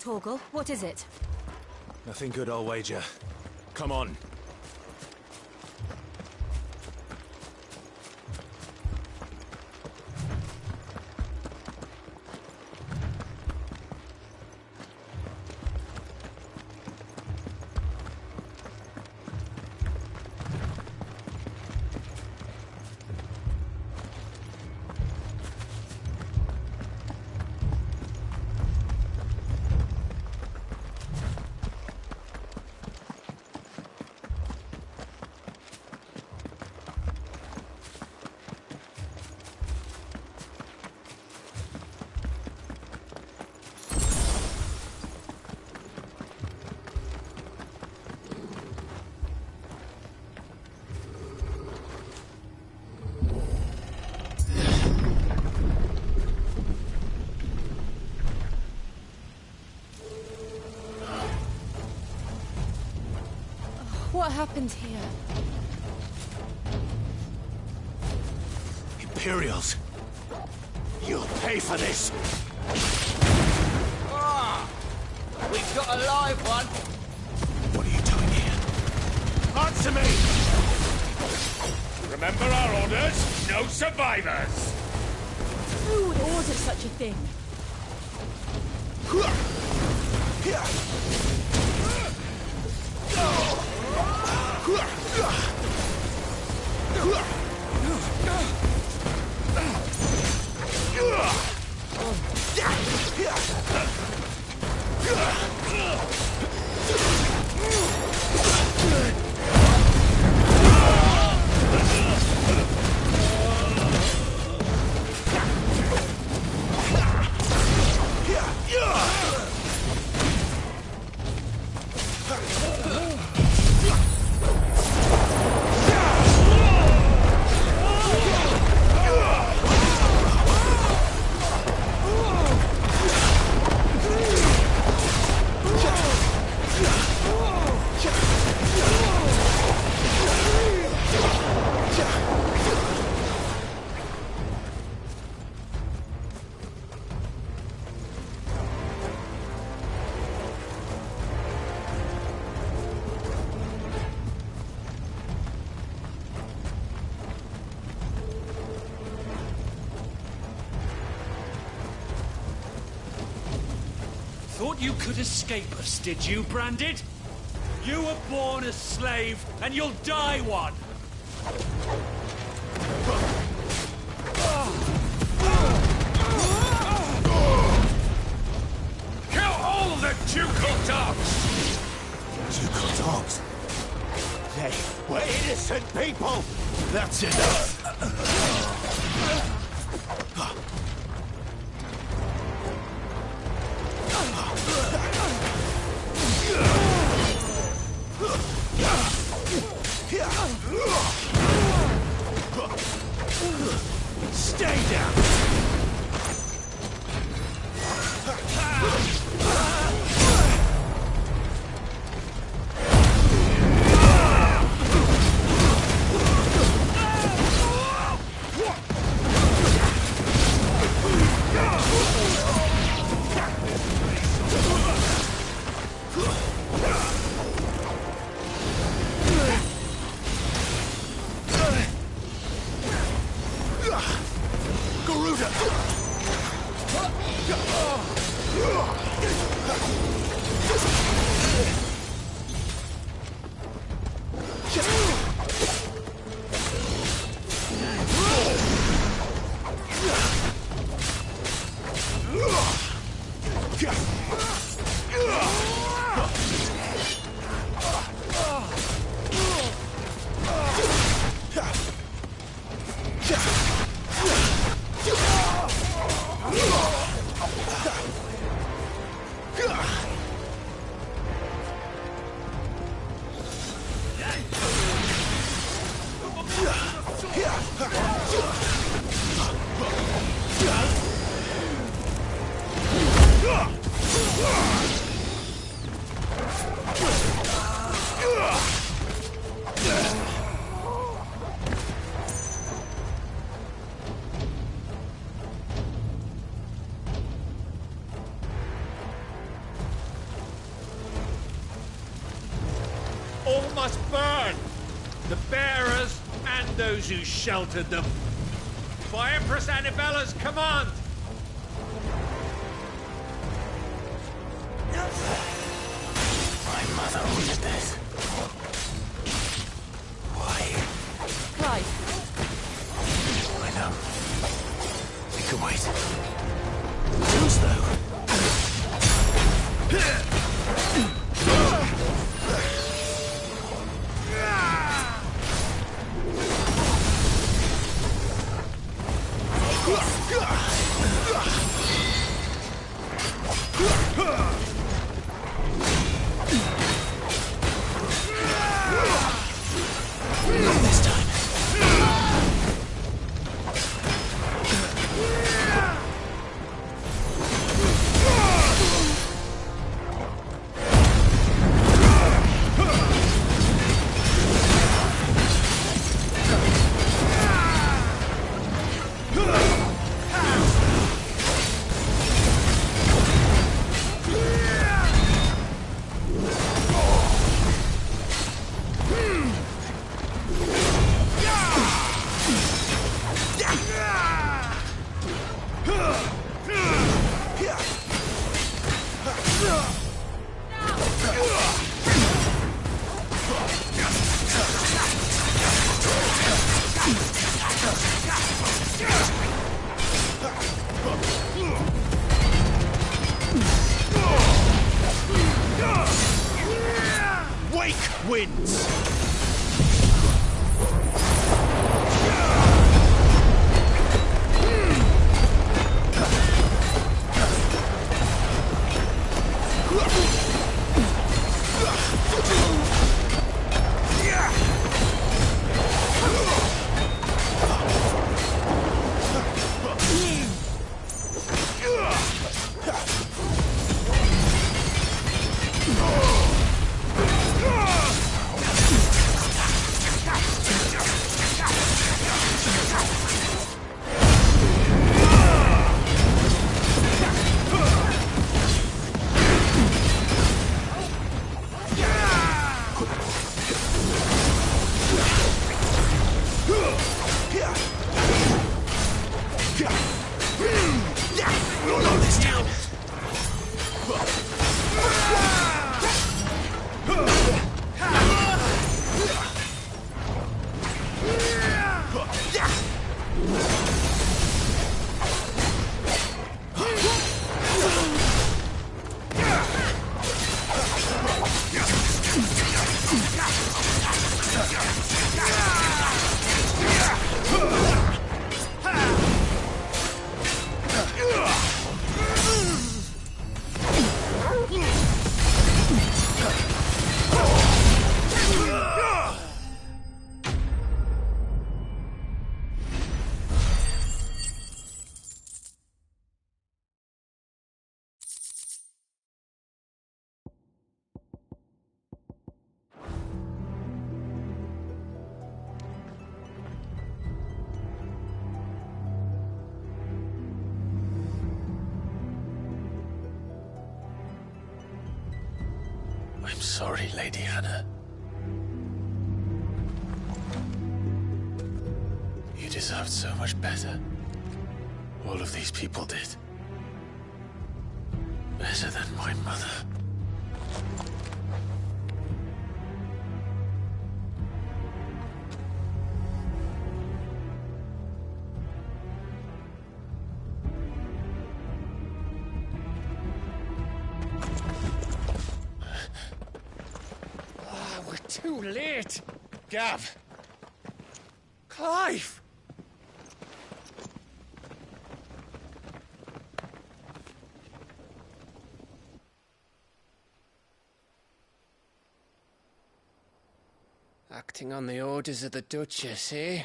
Torgal, what is it? Nothing good, I'll wager. Come on. What happened here? Imperials! You'll pay for this! Ah! We've got a live one! What are you doing here? Answer me! Remember our orders? No survivors! Who would order such a thing? Thought you could escape us, did you, Branded? You were born a slave, and you'll die one! Kill all the ducal dogs! Ducal dogs? They were innocent people! That's enough! Stay down! must burn! The bearers and those who sheltered them. By Empress Annibella's command! My mother ordered this. Why? Clive. I know. We can wait. Too slow. This time. Wake wins! I'm sorry, Lady Hannah. You deserved so much better. All of these people did. Better than my mother. Too late! Gav! Clive! Acting on the orders of the Duchess, eh?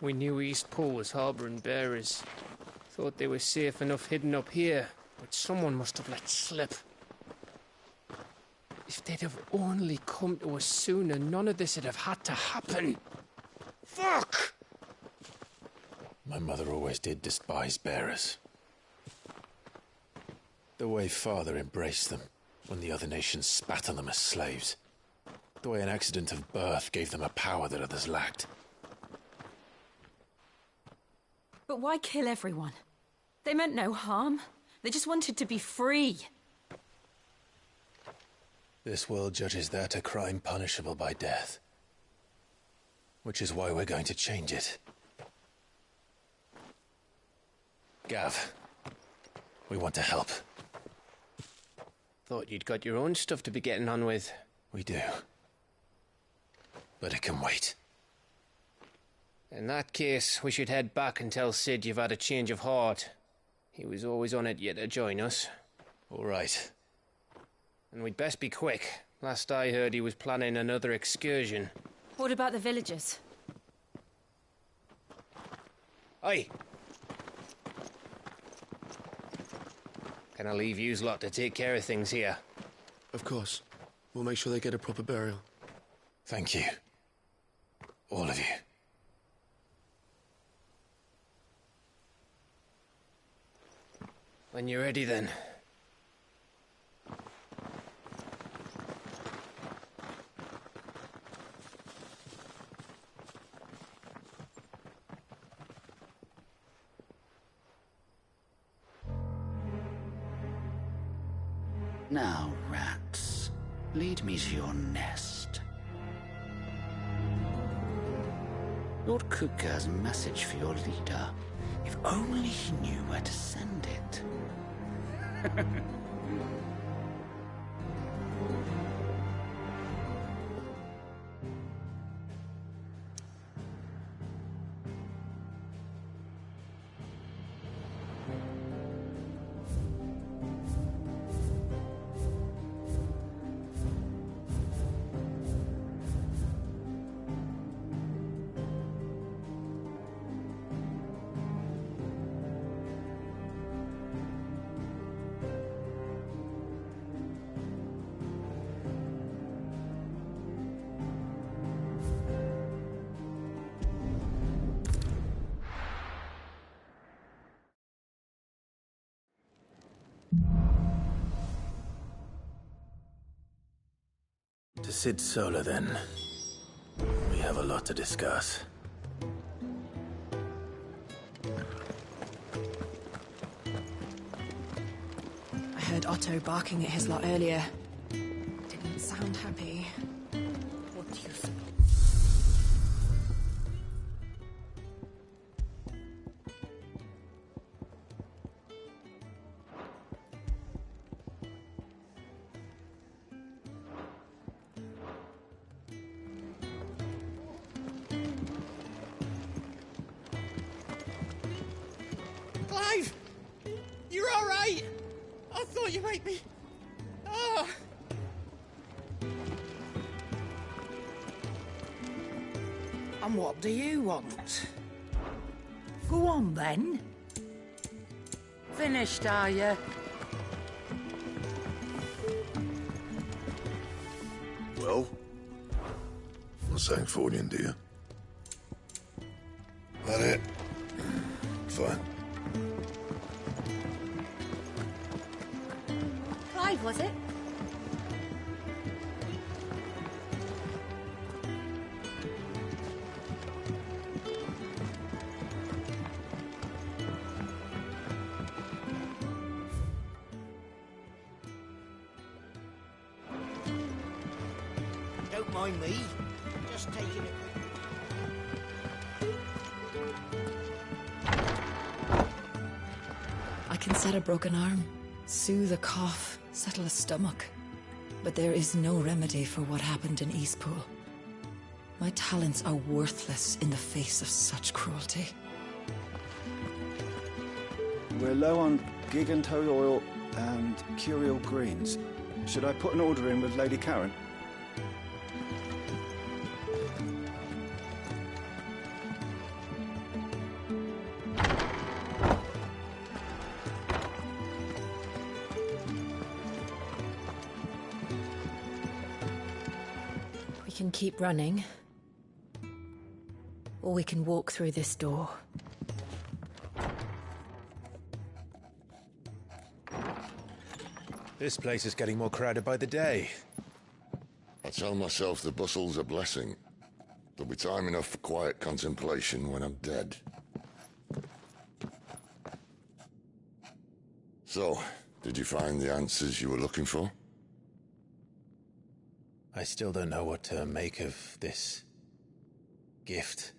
We knew Eastpool was harbouring bearers. Thought they were safe enough hidden up here, but someone must have let slip. If they'd have only come to us sooner, none of this would have had to happen. Fuck! My mother always did despise bearers. The way Father embraced them, when the other nations spat on them as slaves. The way an accident of birth gave them a power that others lacked. But why kill everyone? They meant no harm. They just wanted to be free. This world judges that a crime punishable by death. Which is why we're going to change it. Gav, we want to help. Thought you'd got your own stuff to be getting on with. We do. But it can wait. In that case, we should head back and tell Sid you've had a change of heart. He was always on it yet to join us. All right. And we'd best be quick. Last I heard he was planning another excursion. What about the villagers? Aye. Can I leave yous lot to take care of things here? Of course. We'll make sure they get a proper burial. Thank you. All of you. When you're ready, then. Now, rats, lead me to your nest. Lord Kupka has a message for your leader. If only he knew where to send it. To Sid Solar, then. We have a lot to discuss. I heard Otto barking at his lot earlier. Didn't sound happy. What do you think? Clive! You're all right! I thought you might be... Ah! And what do you want? Go on, then. Finished, are you? Well, Sanktfornian, do you? That it? Fine. Clive, was it? Don't mind me. Just taking it. I can set a broken arm, soothe a cough, settle a stomach. But there is no remedy for what happened in Eastpool. My talents are worthless in the face of such cruelty. We're low on gig and toad oil and curial greens. Should I put an order in with Lady Karen? We can keep running. Or we can walk through this door. This place is getting more crowded by the day. I tell myself the bustle's a blessing. There'll be time enough for quiet contemplation when I'm dead. So, did you find the answers you were looking for? I still don't know what to make of this gift,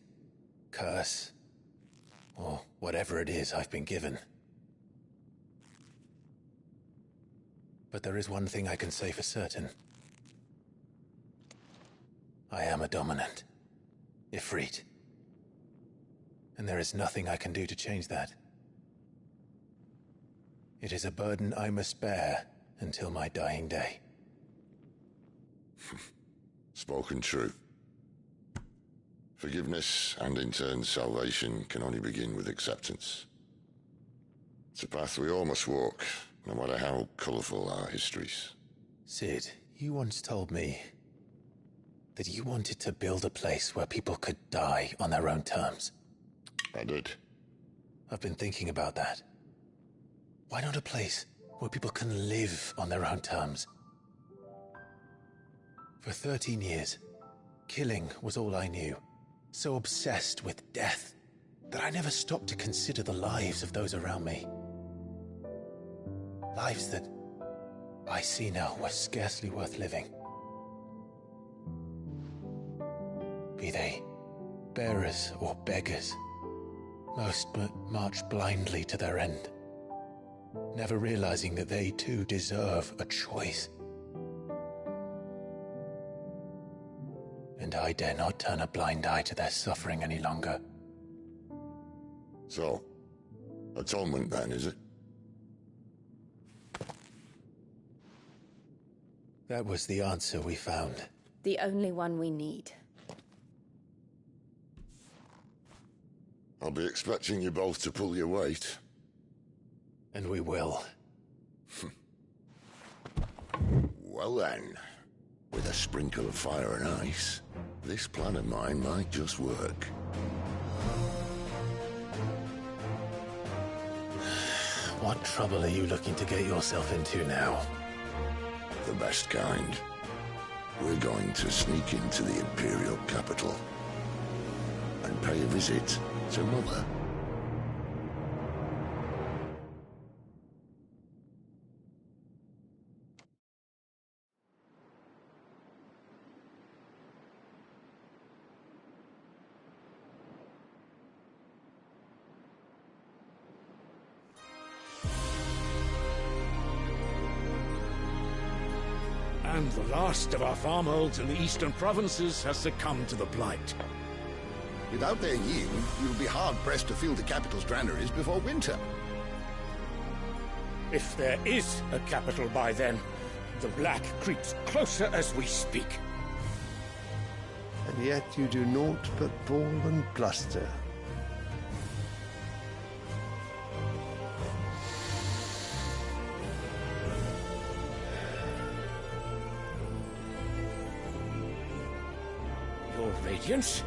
curse, or whatever it is I've been given. But there is one thing I can say for certain. I am a dominant, Ifrit. And there is nothing I can do to change that. It is a burden I must bear until my dying day. Spoken true. Forgiveness, and in turn salvation, can only begin with acceptance. It's a path we all must walk, no matter how colourful our histories. Sid, you once told me that you wanted to build a place where people could die on their own terms. I did. I've been thinking about that. Why not a place where people can live on their own terms? For 13 years, killing was all I knew. So obsessed with death that I never stopped to consider the lives of those around me. Lives that I see now were scarcely worth living. Be they bearers or beggars, most march blindly to their end, never realizing that they too deserve a choice. And I dare not turn a blind eye to their suffering any longer. So, atonement then, is it? That was the answer we found. The only one we need. I'll be expecting you both to pull your weight. And we will. Well then, with a sprinkle of fire and ice, this plan of mine might just work. What trouble are you looking to get yourself into now? The best kind. We're going to sneak into the Imperial capital and pay a visit to Mother. And the last of our farmholds in the eastern provinces has succumbed to the blight. Without their yield, you'll be hard-pressed to fill the capital's granaries before winter. If there is a capital by then, the black creeps closer as we speak. And yet you do naught but bawl and bluster. Your Radiance?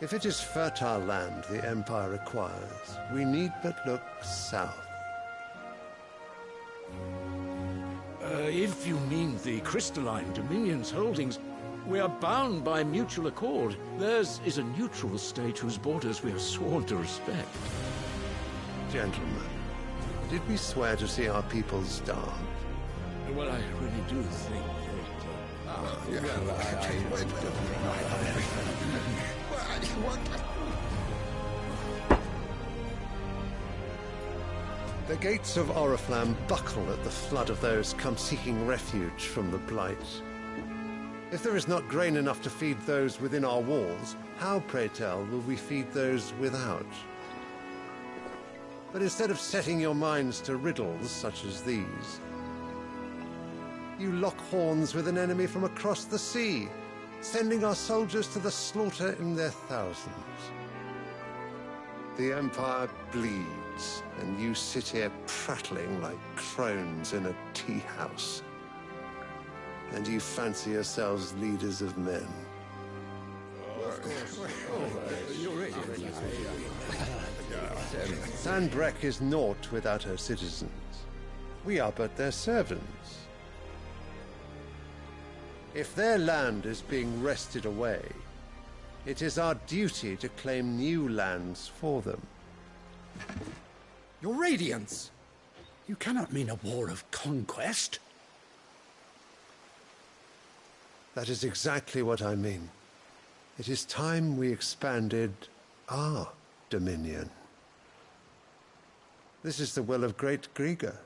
If it is fertile land the Empire requires, we need but look south. If you mean the crystalline Dominion's holdings, we are bound by mutual accord. Theirs is a neutral state whose borders we are sworn to respect. Gentlemen, did we swear to see our people starve? Well, I really do think The gates of Oriflamme buckle at the flood of those come seeking refuge from the blight. If there is not grain enough to feed those within our walls, how, pray tell, will we feed those without? But instead of setting your minds to riddles such as these, you lock horns with an enemy from across the sea, sending our soldiers to the slaughter in their thousands. The Empire bleeds, and you sit here prattling like crones in a tea house. And you fancy yourselves leaders of men. Of Sandbreck is naught without her citizens. We are but their servants. If their land is being wrested away, it is our duty to claim new lands for them. Your Radiance! You cannot mean a war of conquest. That is exactly what I mean. It is time we expanded our dominion. This is the will of great Grieger.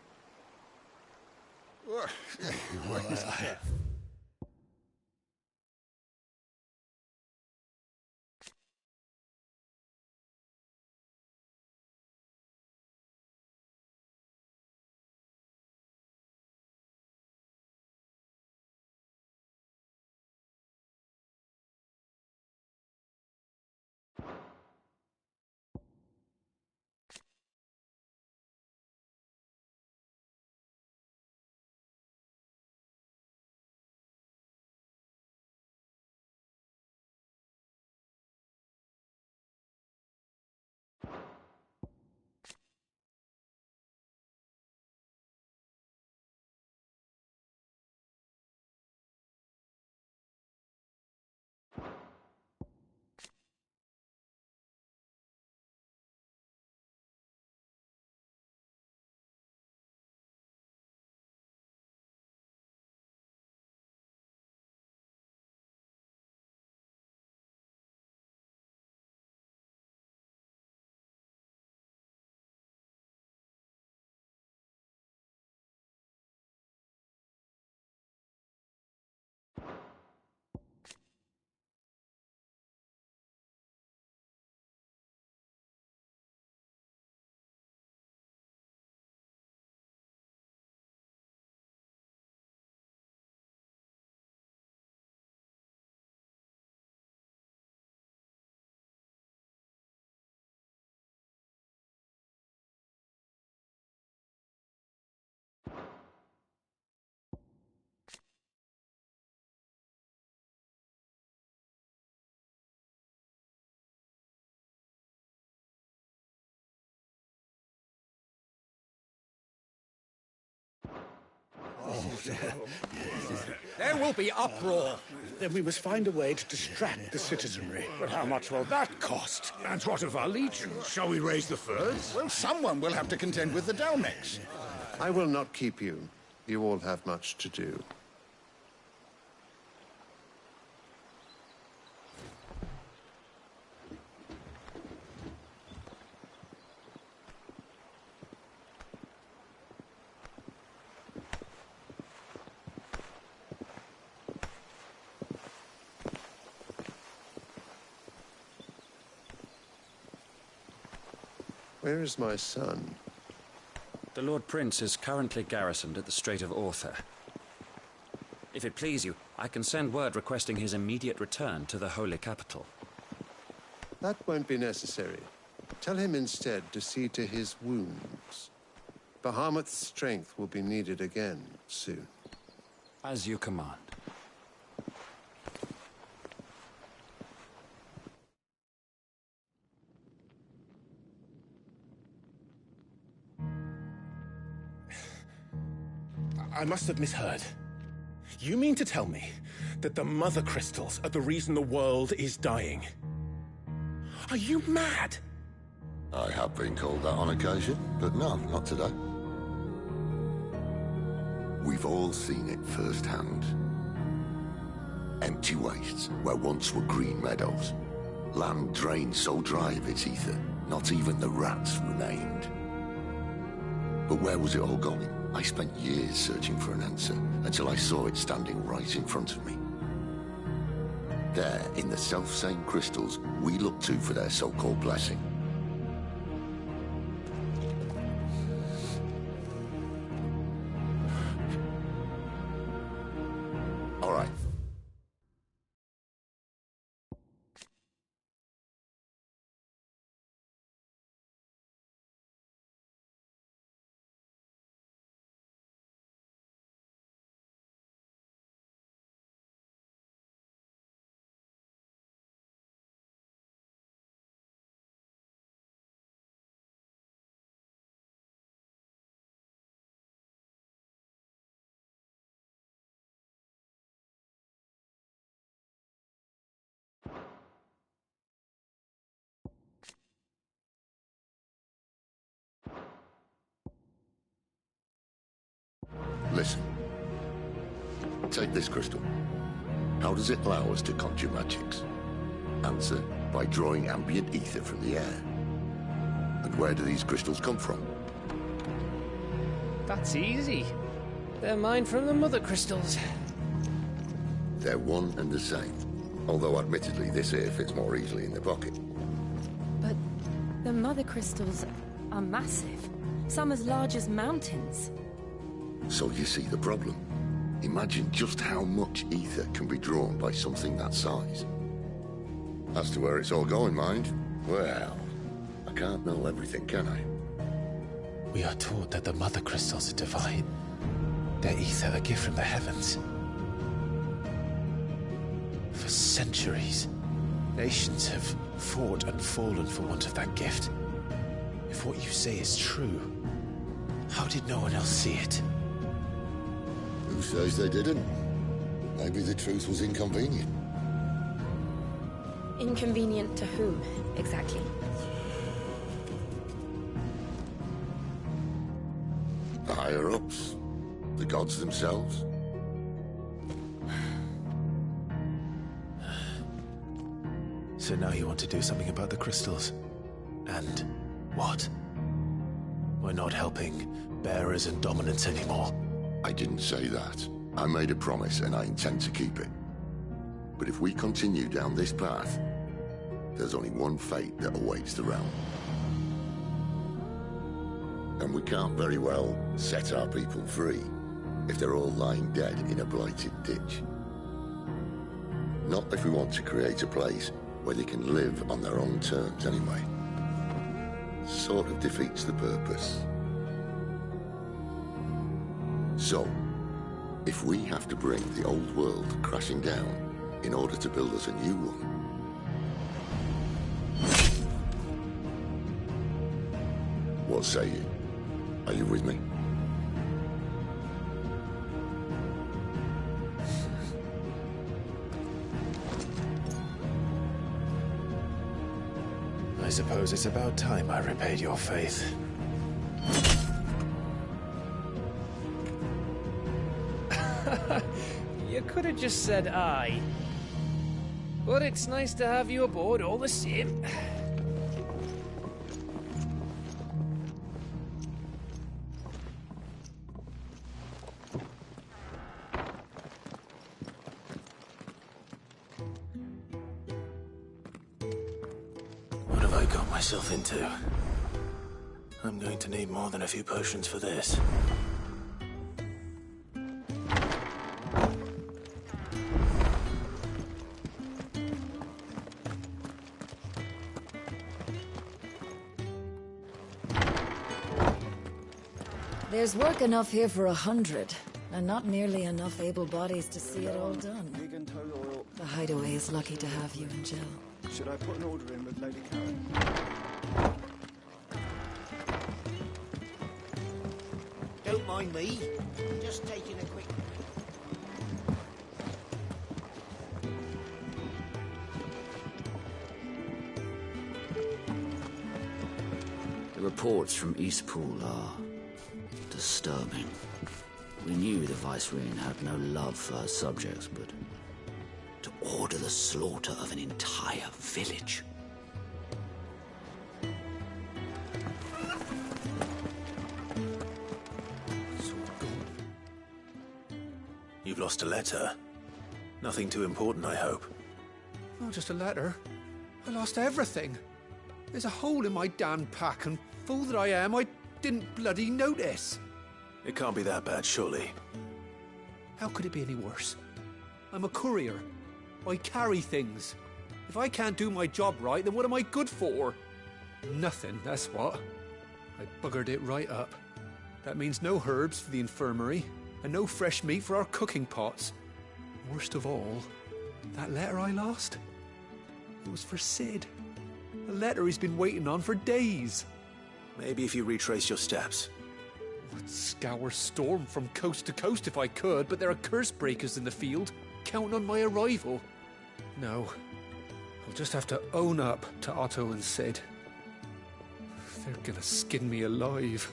There will be uproar. Then we must find a way to distract the citizenry. But how much will that cost? And what of our legions? Shall we raise the furs? Well, someone will have to contend with the Dalmex. I will not keep you. You all have much to do. Where is my son? The Lord Prince is currently garrisoned at the Strait of Author. If it please you, I can send word requesting his immediate return to the Holy Capital. That won't be necessary. Tell him instead to see to his wounds. Bahamut's strength will be needed again soon. As you command. I must have misheard. You mean to tell me that the Mothercrystals are the reason the world is dying? Are you mad? I have been called that on occasion, but no, not today. We've all seen it firsthand. Empty wastes where once were green meadows. Land drained so dry of its ether, not even the rats remained. But where was it all going? I spent years searching for an answer, until I saw it standing right in front of me. There, in the self-same crystals we look to for their so-called blessing. All right. Listen. Take this crystal. How does it allow us to conjure magics? Answer, by drawing ambient ether from the air. And where do these crystals come from? That's easy. They're mined from the Mothercrystals. They're one and the same. Although admittedly this here fits more easily in the pocket. But the Mothercrystals are massive. Some as large as mountains. So you see the problem. Imagine just how much ether can be drawn by something that size. As to where it's all going, mind, well, I can't know everything, can I? We are taught that the Mothercrystals are divine. Their ether a gift from the heavens. For centuries, nations have fought and fallen for want of that gift. If what you say is true, how did no one else see it? Who says they didn't? Maybe the truth was inconvenient. Inconvenient to whom, exactly? The higher-ups? The gods themselves? So now you want to do something about the crystals? And what? We're not helping bearers and dominants anymore. I didn't say that. I made a promise and I intend to keep it. But if we continue down this path, there's only one fate that awaits the realm. And we can't very well set our people free if they're all lying dead in a blighted ditch. Not if we want to create a place where they can live on their own terms anyway. Sort of defeats the purpose. So, if we have to bring the old world crashing down in order to build us a new one, what say you? Are you with me? I suppose it's about time I repaid your faith. You could have just said aye. But it's nice to have you aboard all the same. What have I got myself into? I'm going to need more than a few potions for this. There's work enough here for 100, and not nearly enough able bodies to see it all done. The hideaway is lucky to have you and Jill. Should I put an order in with Lady Karen? Don't mind me. Just taking a quick... The reports from Eastpool are disturbing. We knew the Vicereine had no love for her subjects, but to order the slaughter of an entire village. You've lost a letter. Nothing too important, I hope. Not just a letter. I lost everything. There's a hole in my damn pack, and fool that I am, I didn't bloody notice. It can't be that bad, surely. How could it be any worse? I'm a courier. I carry things. If I can't do my job right, then what am I good for? Nothing, that's what. I buggered it right up. That means no herbs for the infirmary, and no fresh meat for our cooking pots. Worst of all, that letter I lost, it was for Sid. A letter he's been waiting on for days. Maybe if you retrace your steps. I'd scour Storm from coast to coast if I could, but there are curse breakers in the field, counting on my arrival. No, I'll just have to own up to Otto and Sid. They're gonna skin me alive.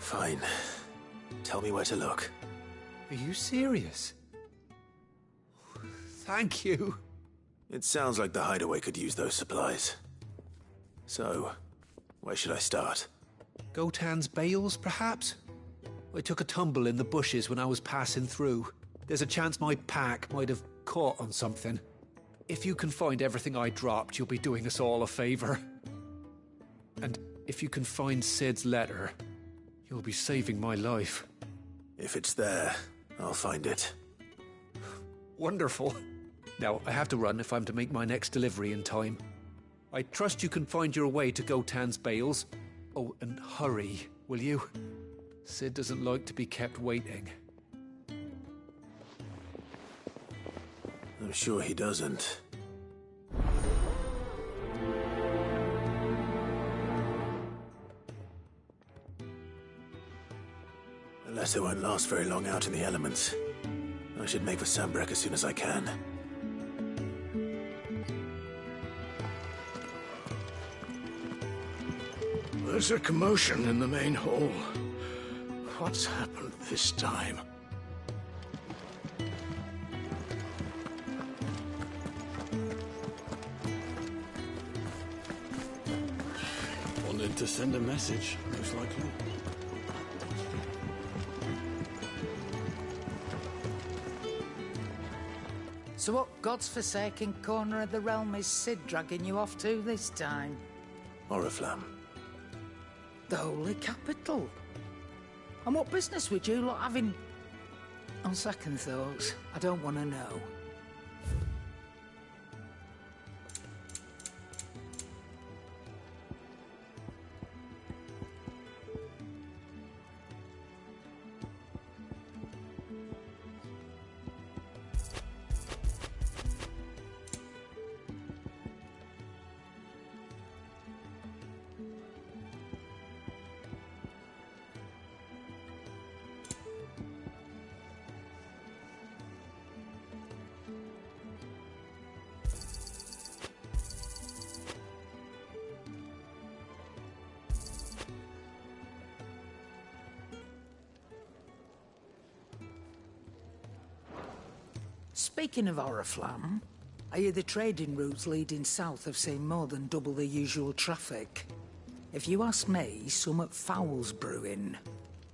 Fine. Tell me where to look. Are you serious? Thank you. It sounds like the hideaway could use those supplies. So, where should I start? Gotan's bales, perhaps? I took a tumble in the bushes when I was passing through. There's a chance my pack might have caught on something. If you can find everything I dropped, you'll be doing us all a favor. And if you can find Sid's letter, you'll be saving my life. If it's there, I'll find it. Wonderful. Now, I have to run if I'm to make my next delivery in time. I trust you can find your way to Gotan's bales. Oh, and hurry, will you? Sid doesn't like to be kept waiting. I'm sure he doesn't. The letter won't last very long out in the elements. I should make for Sambrek as soon as I can. There's a commotion in the main hall. What's happened this time? Wanted to send a message, most likely. So what god's-forsaken corner of the realm is Sid dragging you off to this time? Oriflamme. The Holy Capital. And what business would you lot having? On second thoughts, I don't want to know. Speaking of Oriflamme, I hear the trading routes leading south have seen more than double the usual traffic. If you ask me, summat foul's brewing.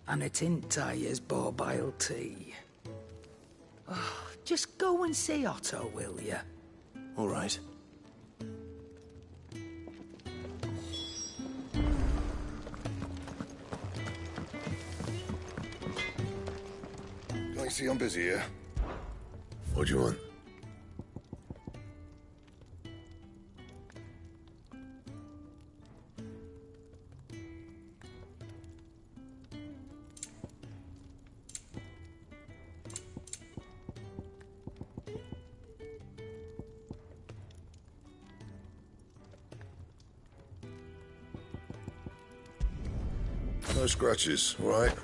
And a tint tires borbile tea. Oh, just go and see Otto, will you? All right. I see I'm busy here. What do you want? No scratches, all right?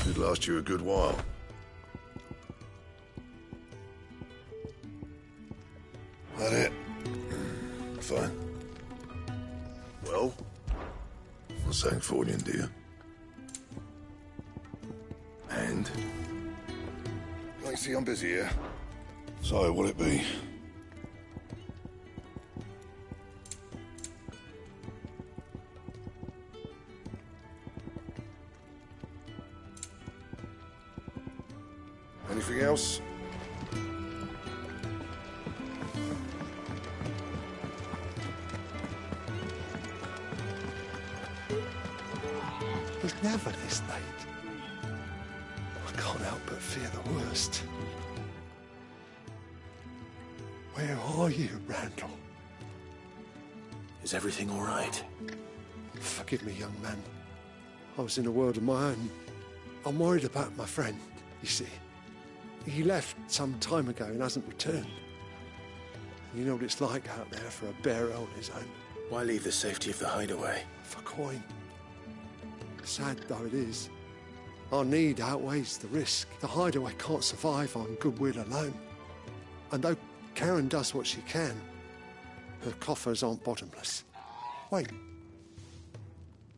Should last you a good while. That it? Fine. Well, what's saying for you, dear? And? I see I'm busy here. So, what'll it be? Anything else? It's never this late. I can't help but fear the worst. Where are you, Randall? Is everything all right? Forgive me, young man. I was in a world of my own. I'm worried about my friend, you see. He left some time ago and hasn't returned. You know what it's like out there for a bearer on his own. Why leave the safety of the hideaway? For coin. Sad though it is, our need outweighs the risk. The hideaway can't survive on goodwill alone. And though Karen does what she can, her coffers aren't bottomless. Wait,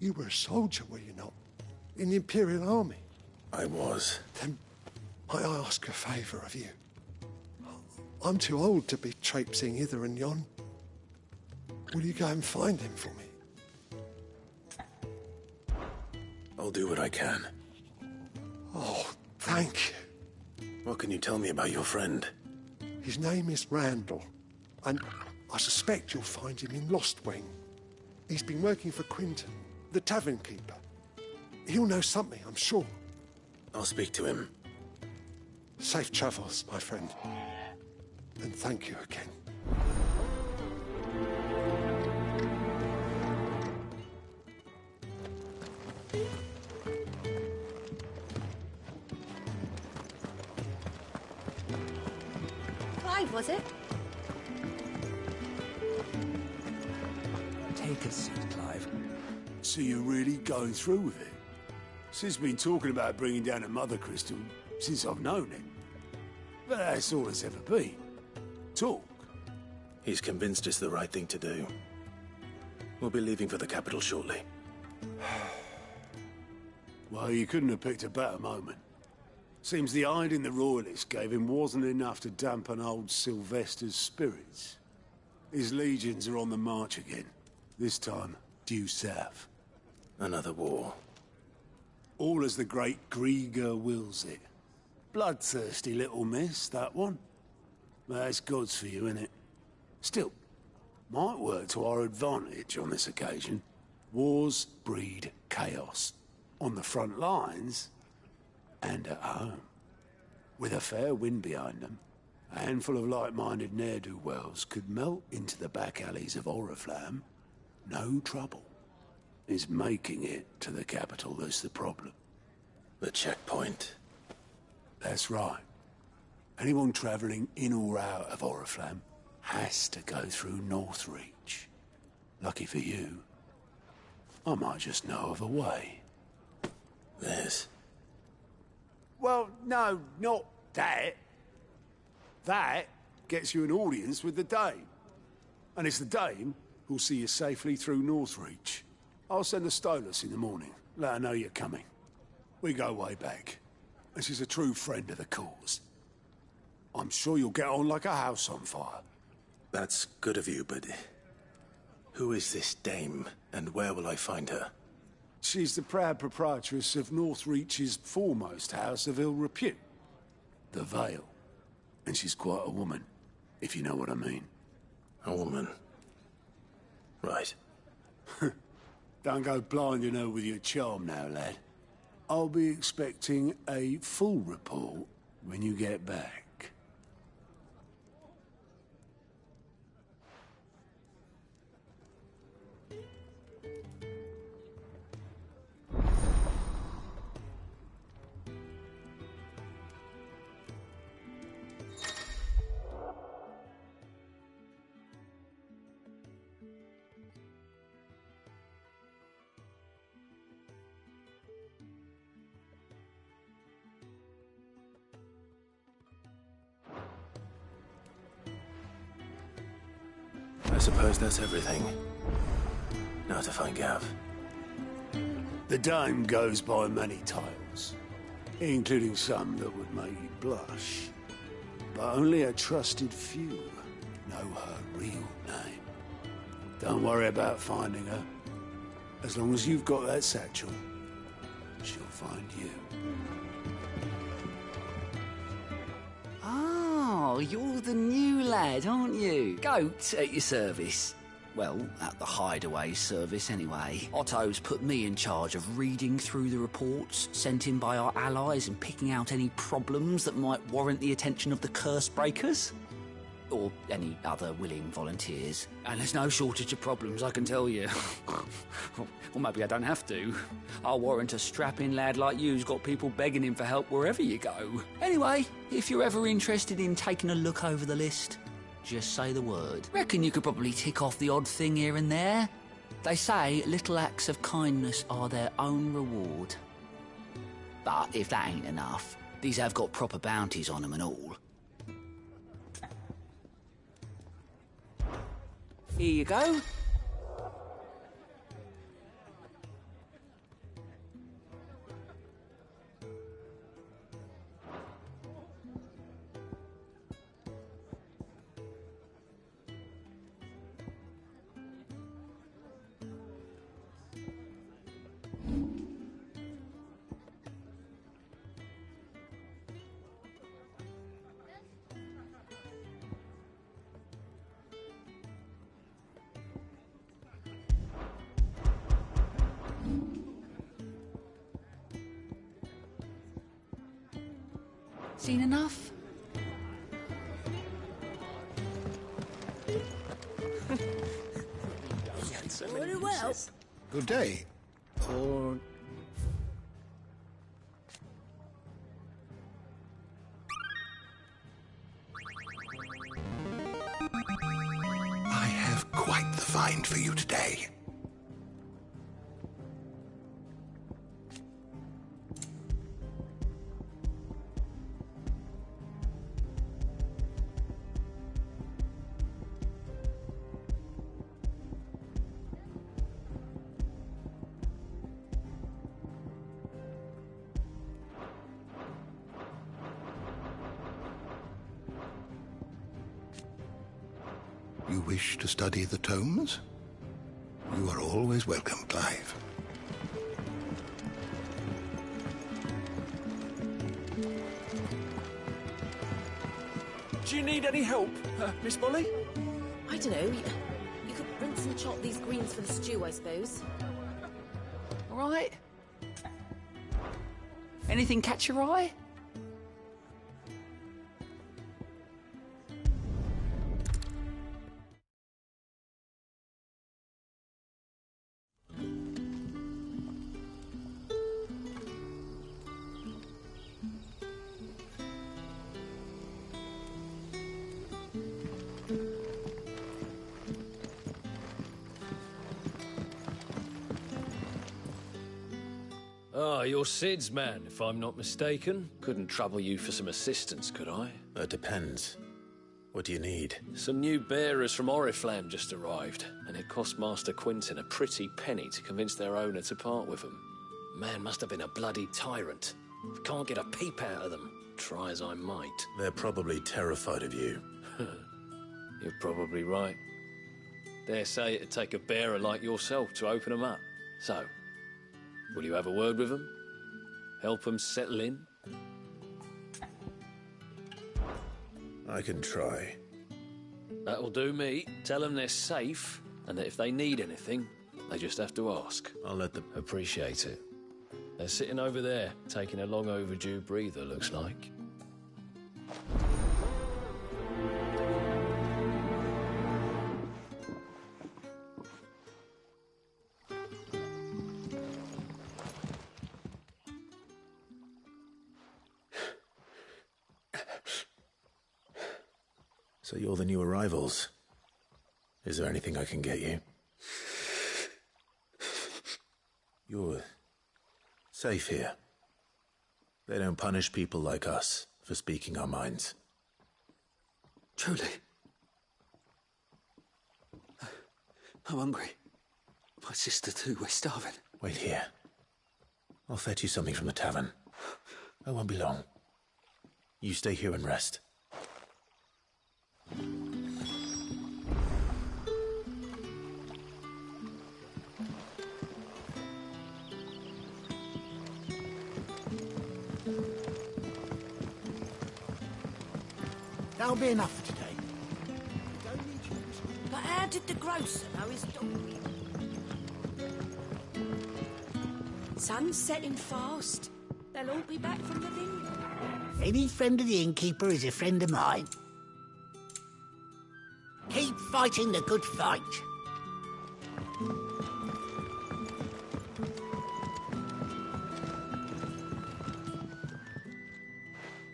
You were a soldier, were you not? In the Imperial Army? I was. Then might I ask a favour of you? I'm too old to be traipsing hither and yon. Will you go and find him for me? I'll do what I can. Oh, thank you. What can you tell me about your friend? His name is Randall, and I suspect you'll find him in Lost Wing. He's been working for Quinton, the tavern keeper. He'll know something, I'm sure. I'll speak to him. Safe travels, my friend. And thank you again. Clive, was it? Take a seat, Clive. So you're really going through with it? Sid's been talking about bringing down a Mothercrystal since I've known him. But that's all it's ever been. Talk. He's convinced it's the right thing to do. We'll be leaving for the capital shortly. Well, you couldn't have picked a better moment. Seems the hiding the Royalists gave him wasn't enough to dampen old Sylvester's spirits. His legions are on the march again. This time, due south. Another war. All as the great Grieger wills it. Bloodthirsty little miss, that one. But that's God's for you, innit? Still, might work to our advantage on this occasion. Wars breed chaos. On the front lines, and at home. With a fair wind behind them, a handful of like-minded ne'er-do-wells could melt into the back alleys of Oriflamme. No trouble. It's making it to the capital that's the problem. The checkpoint. That's right. Anyone travelling in or out of Oriflamme has to go through Northreach. Lucky for you, I might just know of a way. This? Well, no, not that. That gets you an audience with the Dame. And it's the Dame who'll see you safely through Northreach. I'll send a Stolas in the morning. Let her know you're coming. We go way back. And she's a true friend of the cause. I'm sure you'll get on like a house on fire. That's good of you, but who is this Dame, and where will I find her? She's the proud proprietress of Northreach's foremost house of ill repute, the Vale. And she's quite a woman, if you know what I mean. A woman? Right. Don't go blinding her with your charm now, lad. I'll be expecting a full report when you get back. I suppose that's everything. Now to find Gav. The Dame goes by many titles, including some that would make you blush. But only a trusted few know her real name. Don't worry about finding her. As long as you've got that satchel, she'll find you. Oh, you're the new lad, aren't you? Goat at your service. Well, at the Hideaway service, anyway. Otto's put me in charge of reading through the reports sent in by our allies and picking out any problems that might warrant the attention of the curse breakers. Or any other willing volunteers. And there's no shortage of problems, I can tell you. Or maybe I don't have to. I'll warrant a strapping lad like you's got people begging him for help wherever you go. Anyway, if you're ever interested in taking a look over the list, just say the word. Reckon you could probably tick off the odd thing here and there. They say little acts of kindness are their own reward. But if that ain't enough, these have got proper bounties on them and all. Here you go. Seen enough? Very well. Good day. Or... I have quite the find for you today. You wish to study the tomes? You are always welcome, Clive. Do you need any help, Miss Molly? I don't know. You could rinse and chop these greens for the stew, I suppose. All right. Anything catch your eye? Ah, you're Sid's man, if I'm not mistaken. Couldn't trouble you for some assistance, could I? That depends. What do you need? Some new bearers from Oriflamme just arrived, and it cost Master Quinton a pretty penny to convince their owner to part with them. Man must have been a bloody tyrant. Can't get a peep out of them, try as I might. They're probably terrified of you. You're probably right. Dare say it'd take a bearer like yourself to open them up. So, will you have a word with them? Help them settle in? I can try. That'll do me. Tell them they're safe, and that if they need anything, they just have to ask. I'll let them... Appreciate it. They're sitting over there, taking a long overdue breather, looks like. So you're the new arrivals. Is there anything I can get you? You're safe here. They don't punish people like us for speaking our minds. Truly. I'm hungry. My sister too, we're starving. Wait here. I'll fetch you something from the tavern. I won't be long. You stay here and rest. That'll be enough for today. But how did the grocer know his dog? Sun's setting fast. They'll all be back from the vineyard. Any friend of the innkeeper is a friend of mine. Keep fighting the good fight.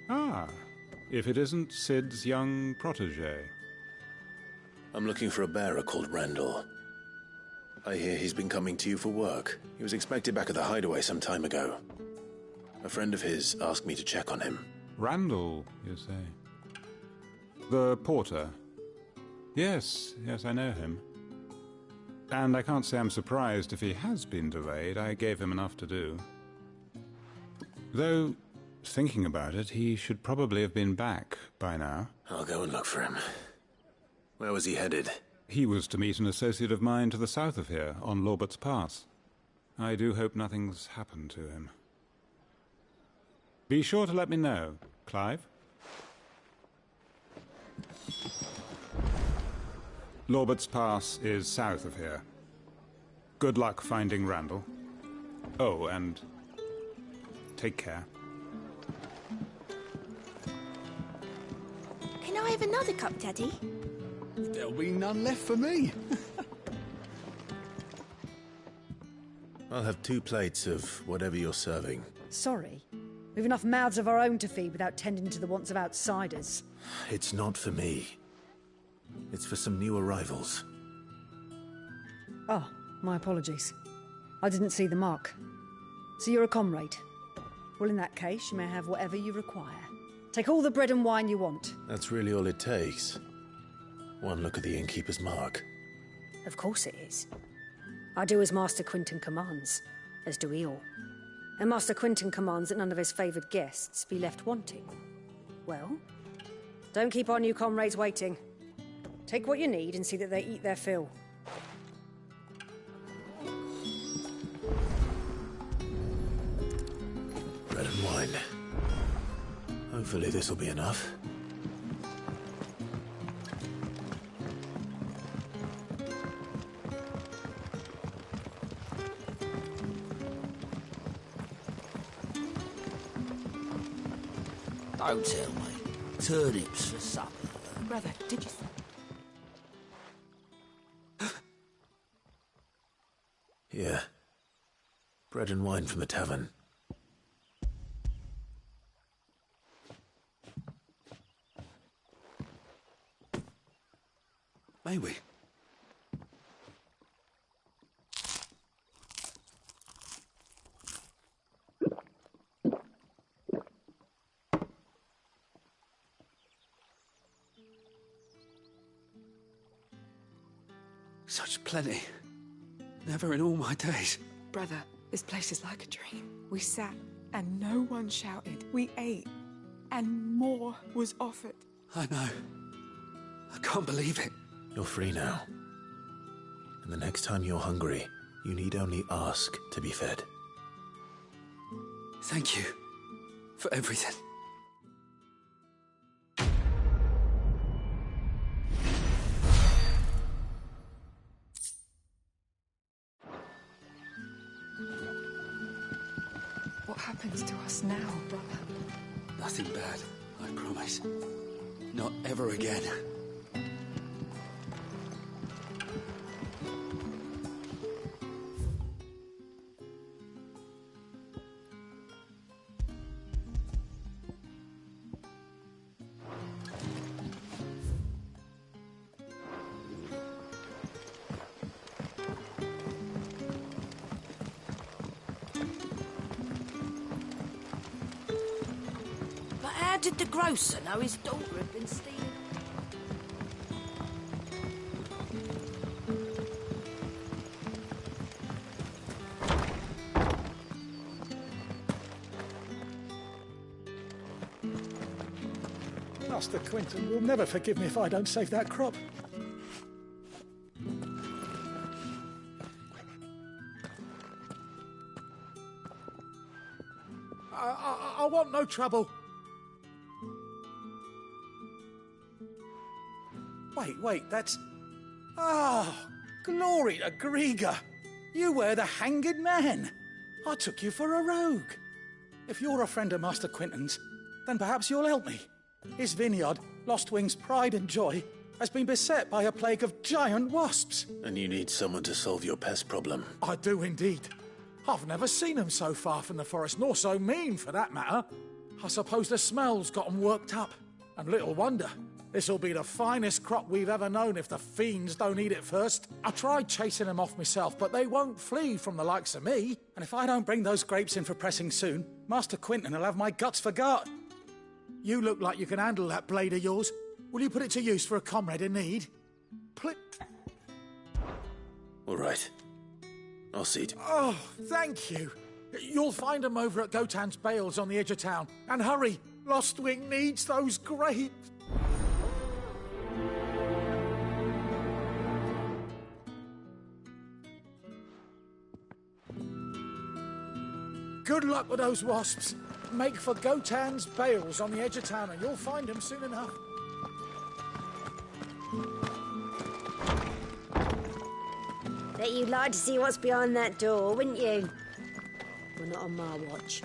Ah, if it isn't Sid's young protege. I'm looking for a bearer called Randall. I hear he's been coming to you for work. He was expected back at the hideaway some time ago. A friend of his asked me to check on him. Randall, you say? The porter? Yes, I know him. And I can't say I'm surprised if he has been delayed. I gave him enough to do. Though, thinking about it, he should probably have been back by now. I'll go and look for him. Where was he headed? He was to meet an associate of mine to the south of here, on Lorbert's Pass. I do hope nothing's happened to him. Be sure to let me know, Clive. Lorbert's Pass is south of here. Good luck finding Randall. Oh, and take care. I have another cup, Daddy? There'll be none left for me. I'll have 2 plates of whatever you're serving. Sorry. We've enough mouths of our own to feed without tending to the wants of outsiders. It's not for me. It's for some new arrivals. Oh, my apologies. I didn't see the mark. So you're a comrade. Well, in that case, you may have whatever you require. Take all the bread and wine you want. That's really all it takes. One look at the innkeeper's mark. Of course it is. I do as Master Quinton commands, as do we all. And Master Quinton commands that none of his favoured guests be left wanting. Well, don't keep our new comrades waiting. Take what you need and see that they eat their fill. Bread and wine. Hopefully this'll be enough. Don't tell me. Turnips for supper. Brother, did you... Here. Bread and wine from the tavern. May we? Such plenty. Never in all my days. Brother, this place is like a dream. We sat, and no one shouted. We ate, and more was offered. I know. I can't believe it. You're free now. And the next time you're hungry, you need only ask to be fed. Thank you for everything. What happens to us now, brother? Nothing bad, I promise. Not ever again. How did the grocer know his daughter had been stealing? Master Quinton will never forgive me if I don't save that crop. I want no trouble. Wait, that's... Oh, glory to Griga! You were the hanged man! I took you for a rogue. If you're a friend of Master Quinton's, then perhaps you'll help me. His vineyard, Lostwing's pride and joy, has been beset by a plague of giant wasps. And you need someone to solve your pest problem. I do indeed. I've never seen them so far from the forest, nor so mean, for that matter. I suppose the smell's got them worked up. And little wonder. This'll be the finest crop we've ever known if the fiends don't eat it first. I tried chasing them off myself, but they won't flee from the likes of me. And if I don't bring those grapes in for pressing soon, Master Quinton will have my guts forgot. You look like you can handle that blade of yours. Will you put it to use for a comrade in need? All right. I'll see to... Oh, thank you. You'll find them over at Gotan's Bales on the edge of town. And hurry, Lostwing needs those grapes. Good luck with those wasps. Make for Gotan's Bales on the edge of town and you'll find them soon enough. Bet you'd like to see what's behind that door, wouldn't you? Well, not on my watch.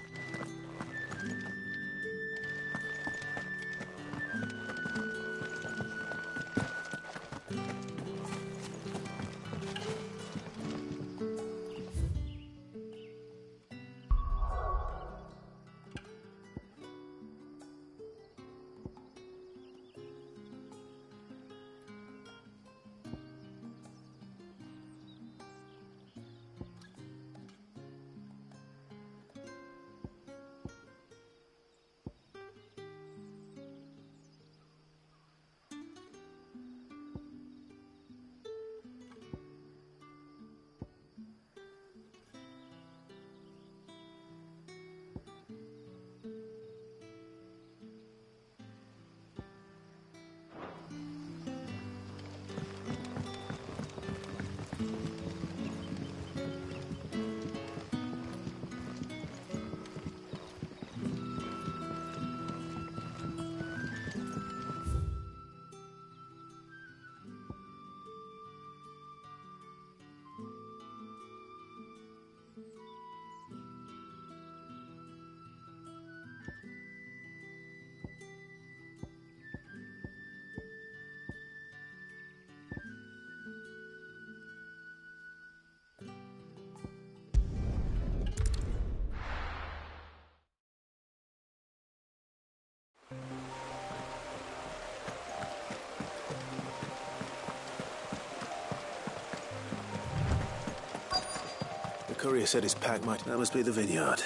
Courier said his pack might... That must be the vineyard.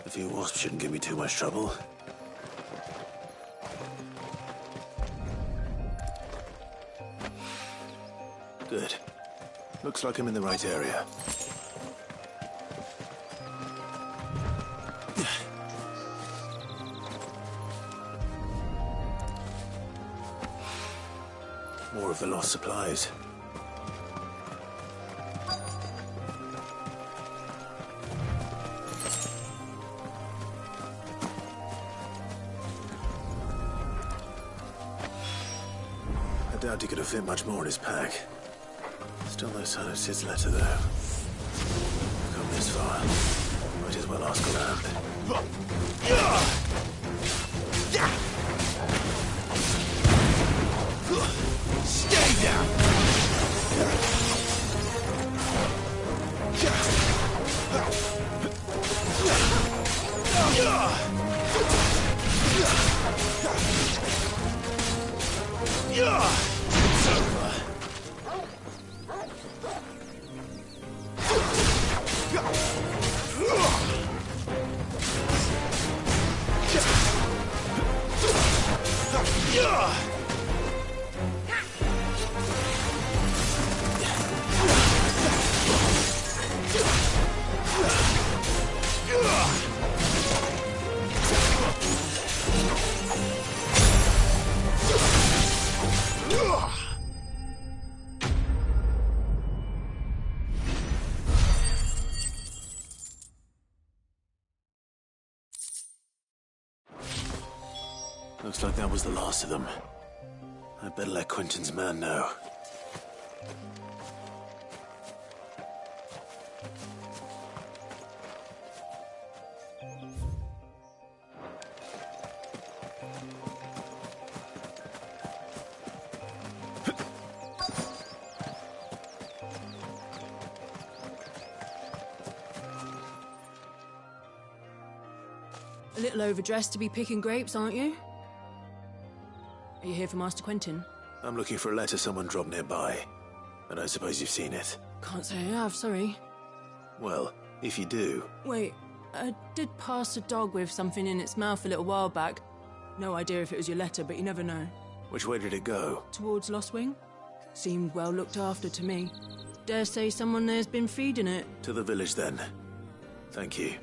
A few wasps shouldn't give me too much trouble. Good. Looks like I'm in the right area. More of the lost supplies. I doubt he could have fit much more in his pack. Still no sign of Sid's letter, though. I've come this far. Might as well ask around. Stay down! It's over. Looks like that was the last of them. I'd better let Quentin's man know. A little overdressed to be picking grapes, aren't you? Are you here for Master Quentin? I'm looking for a letter someone dropped nearby. I don't suppose you've seen it. Can't say I have, sorry. Well, if you do... Wait, I did pass a dog with something in its mouth a little while back. No idea if it was your letter, but you never know. Which way did it go? Towards Lost Wing? Seemed well looked after to me. Dare say someone there's been feeding it. To the village, then. Thank you.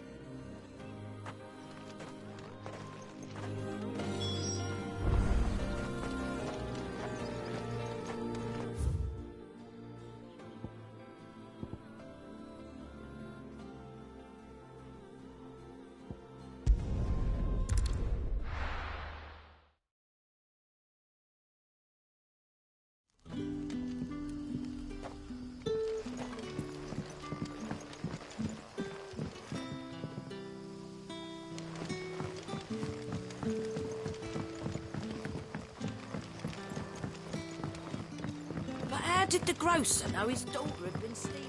How did the grocer know his daughter had been stealing?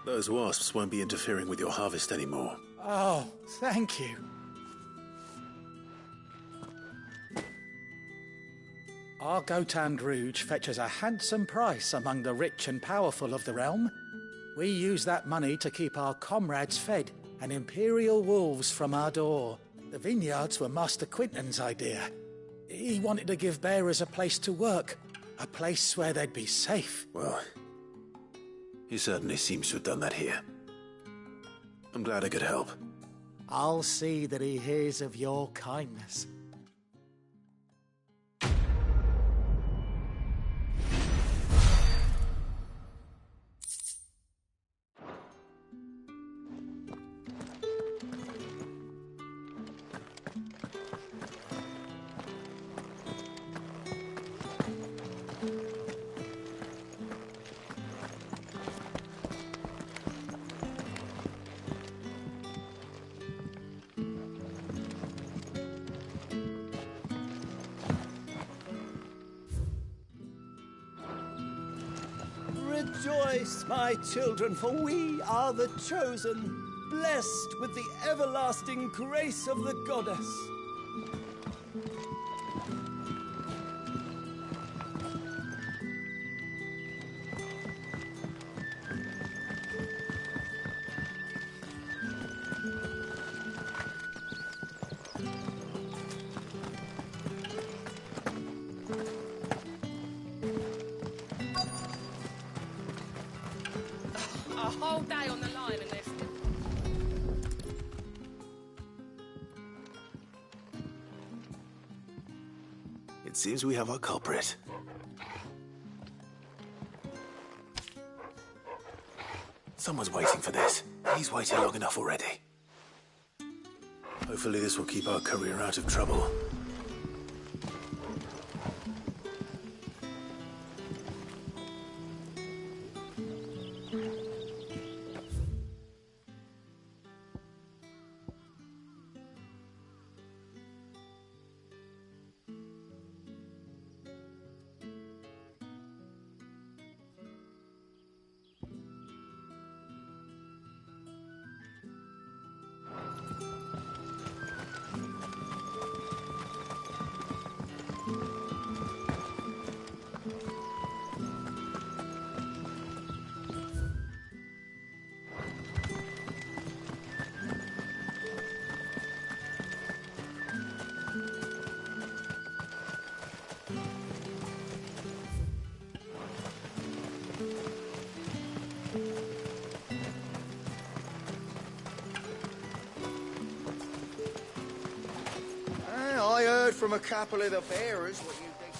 Those wasps won't be interfering with your harvest anymore. Oh, thank you. Our Gotand Rouge fetches a handsome price among the rich and powerful of the realm. We use that money to keep our comrades fed and Imperial wolves from our door. The vineyards were Master Quentin's idea. He wanted to give bearers a place to work, a place where they'd be safe. Well, he certainly seems to have done that here. I'm glad I could help. I'll see that he hears of your kindness. Rejoice, my children, for we are the chosen, blessed with the everlasting grace of the goddess. A whole day on the line and they're still... It seems we have our culprit. Someone's waiting for this. He's waited long enough already. Hopefully this will keep our career out of trouble. I heard from a couple of the bearers what you think.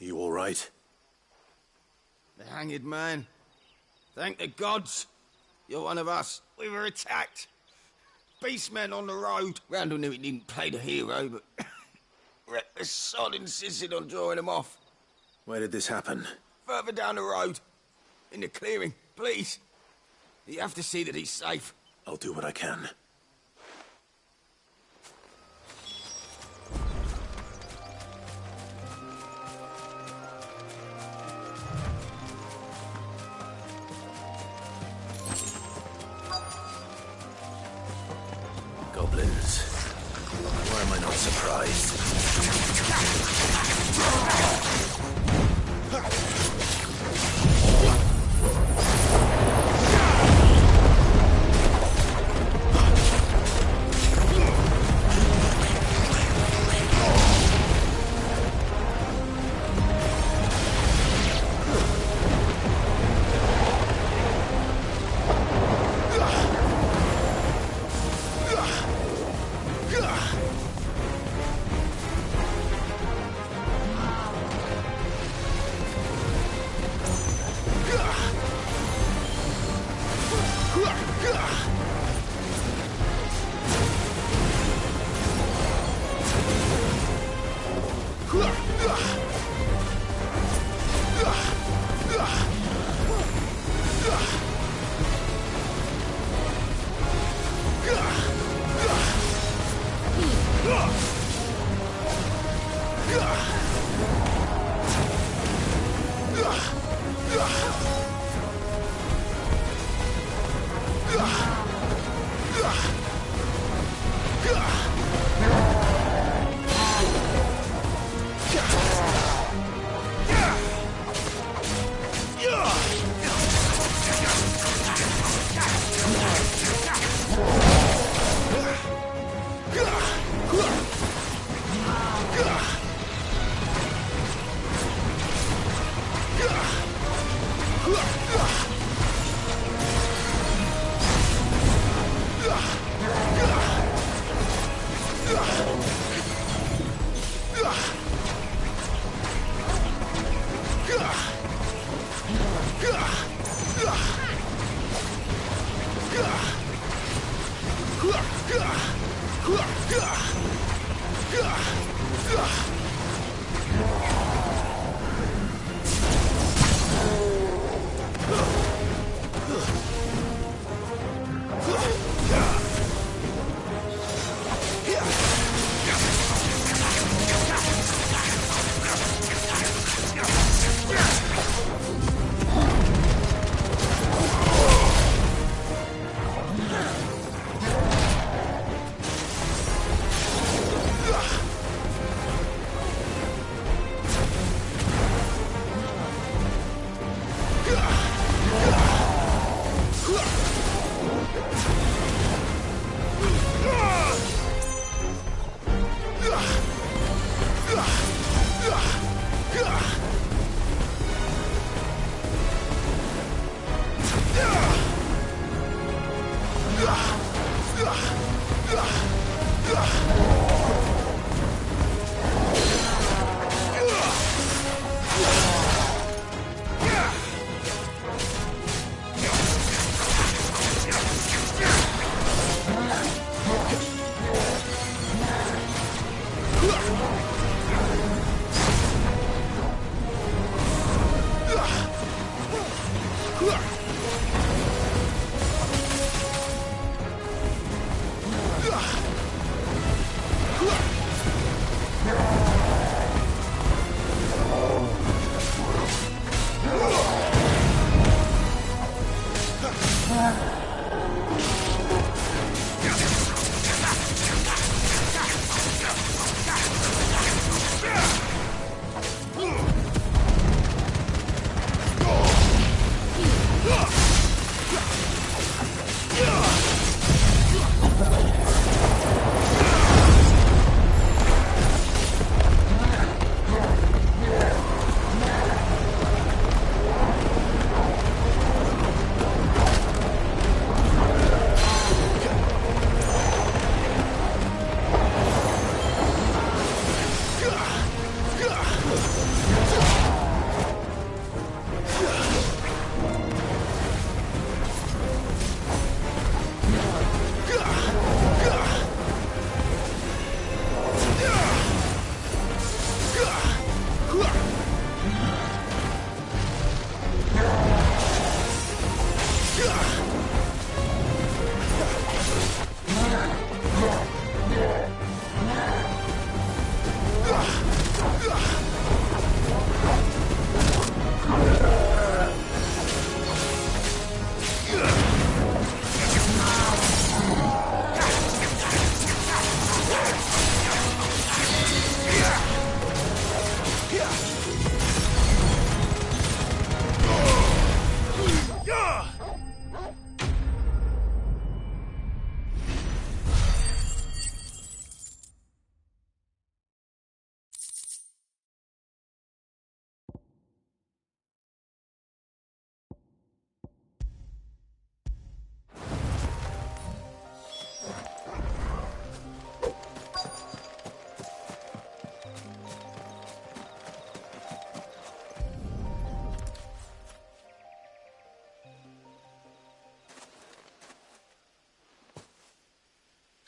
You all right? The hanged man. Thank the gods. You're one of us. We were attacked. Beastmen on the road. Randall knew he didn't play the hero, but reckless sod insisted on drawing him off. Where did this happen? Further down the road. In the clearing. Please. You have to see that he's safe. I'll do what I can. Goblins. Why am I not surprised?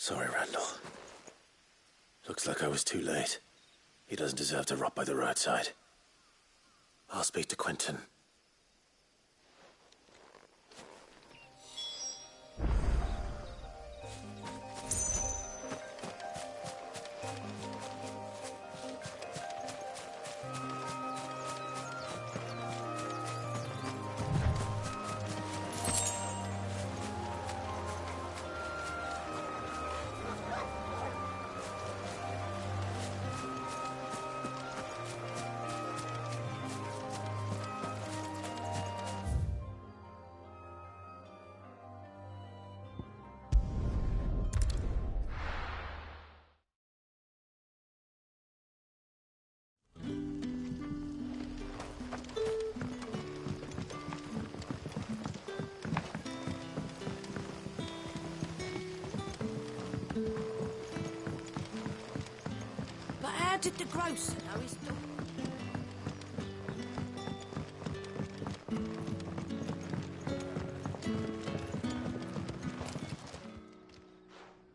Sorry, Randall. Looks like I was too late. He doesn't deserve to rot by the roadside. I'll speak to Quentin. Did the grocer know his daughter?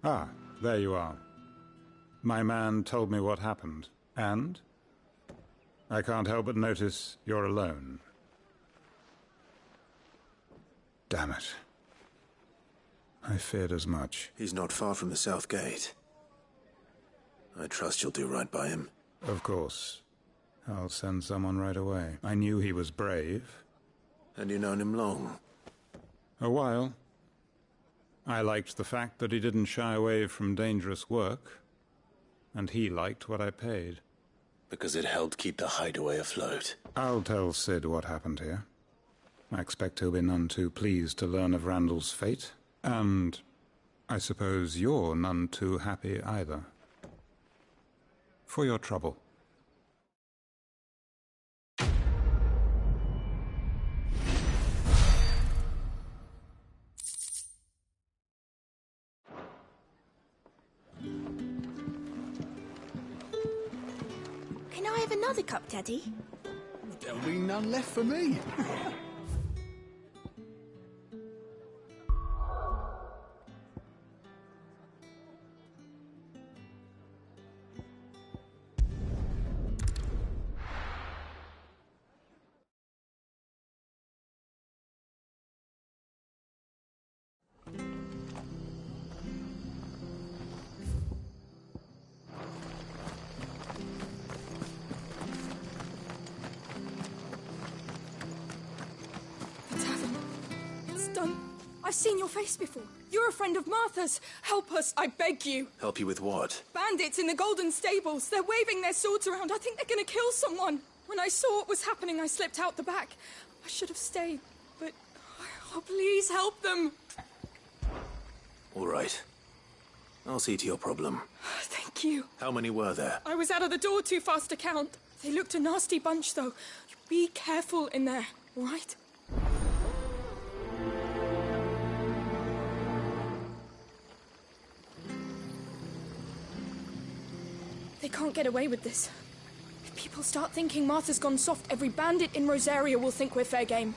Ah, there you are. My man told me what happened, and I can't help but notice you're alone. Damn it. I feared as much. He's not far from the South Gate. I trust you'll do right by him. Of course. I'll send someone right away. I knew he was brave. And you've known him long? A while. I liked the fact that he didn't shy away from dangerous work. And he liked what I paid. Because it helped keep the hideaway afloat. I'll tell Sid what happened here. I expect he'll be none too pleased to learn of Randall's fate. And I suppose you're none too happy either. For your trouble. Can I have another cup, Daddy? There'll be none left for me. I've seen your face before. You're a friend of Martha's. Help us, I beg you. Help you with what? Bandits in the Golden Stables. They're waving their swords around. I think they're going to kill someone. When I saw what was happening, I slipped out the back. I should have stayed, but... Oh, please help them. All right. I'll see to your problem. Thank you. How many were there? I was out of the door too fast to count. They looked a nasty bunch, though. Be careful in there, all right? They can't get away with this. If people start thinking Martha's gone soft, every bandit in Rosaria will think we're fair game.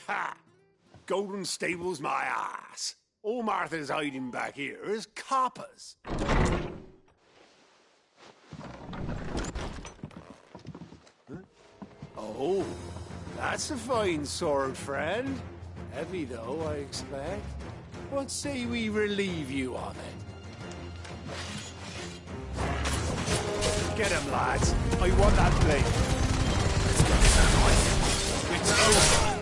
Ha! Golden Stables my ass. All Martha's hiding back here is coppers. Huh? Oh, that's a fine sword, friend. Heavy, though, I expect. What say we relieve you on it? Get him, lads. I want that blade. Let's get this out of the way. It's over.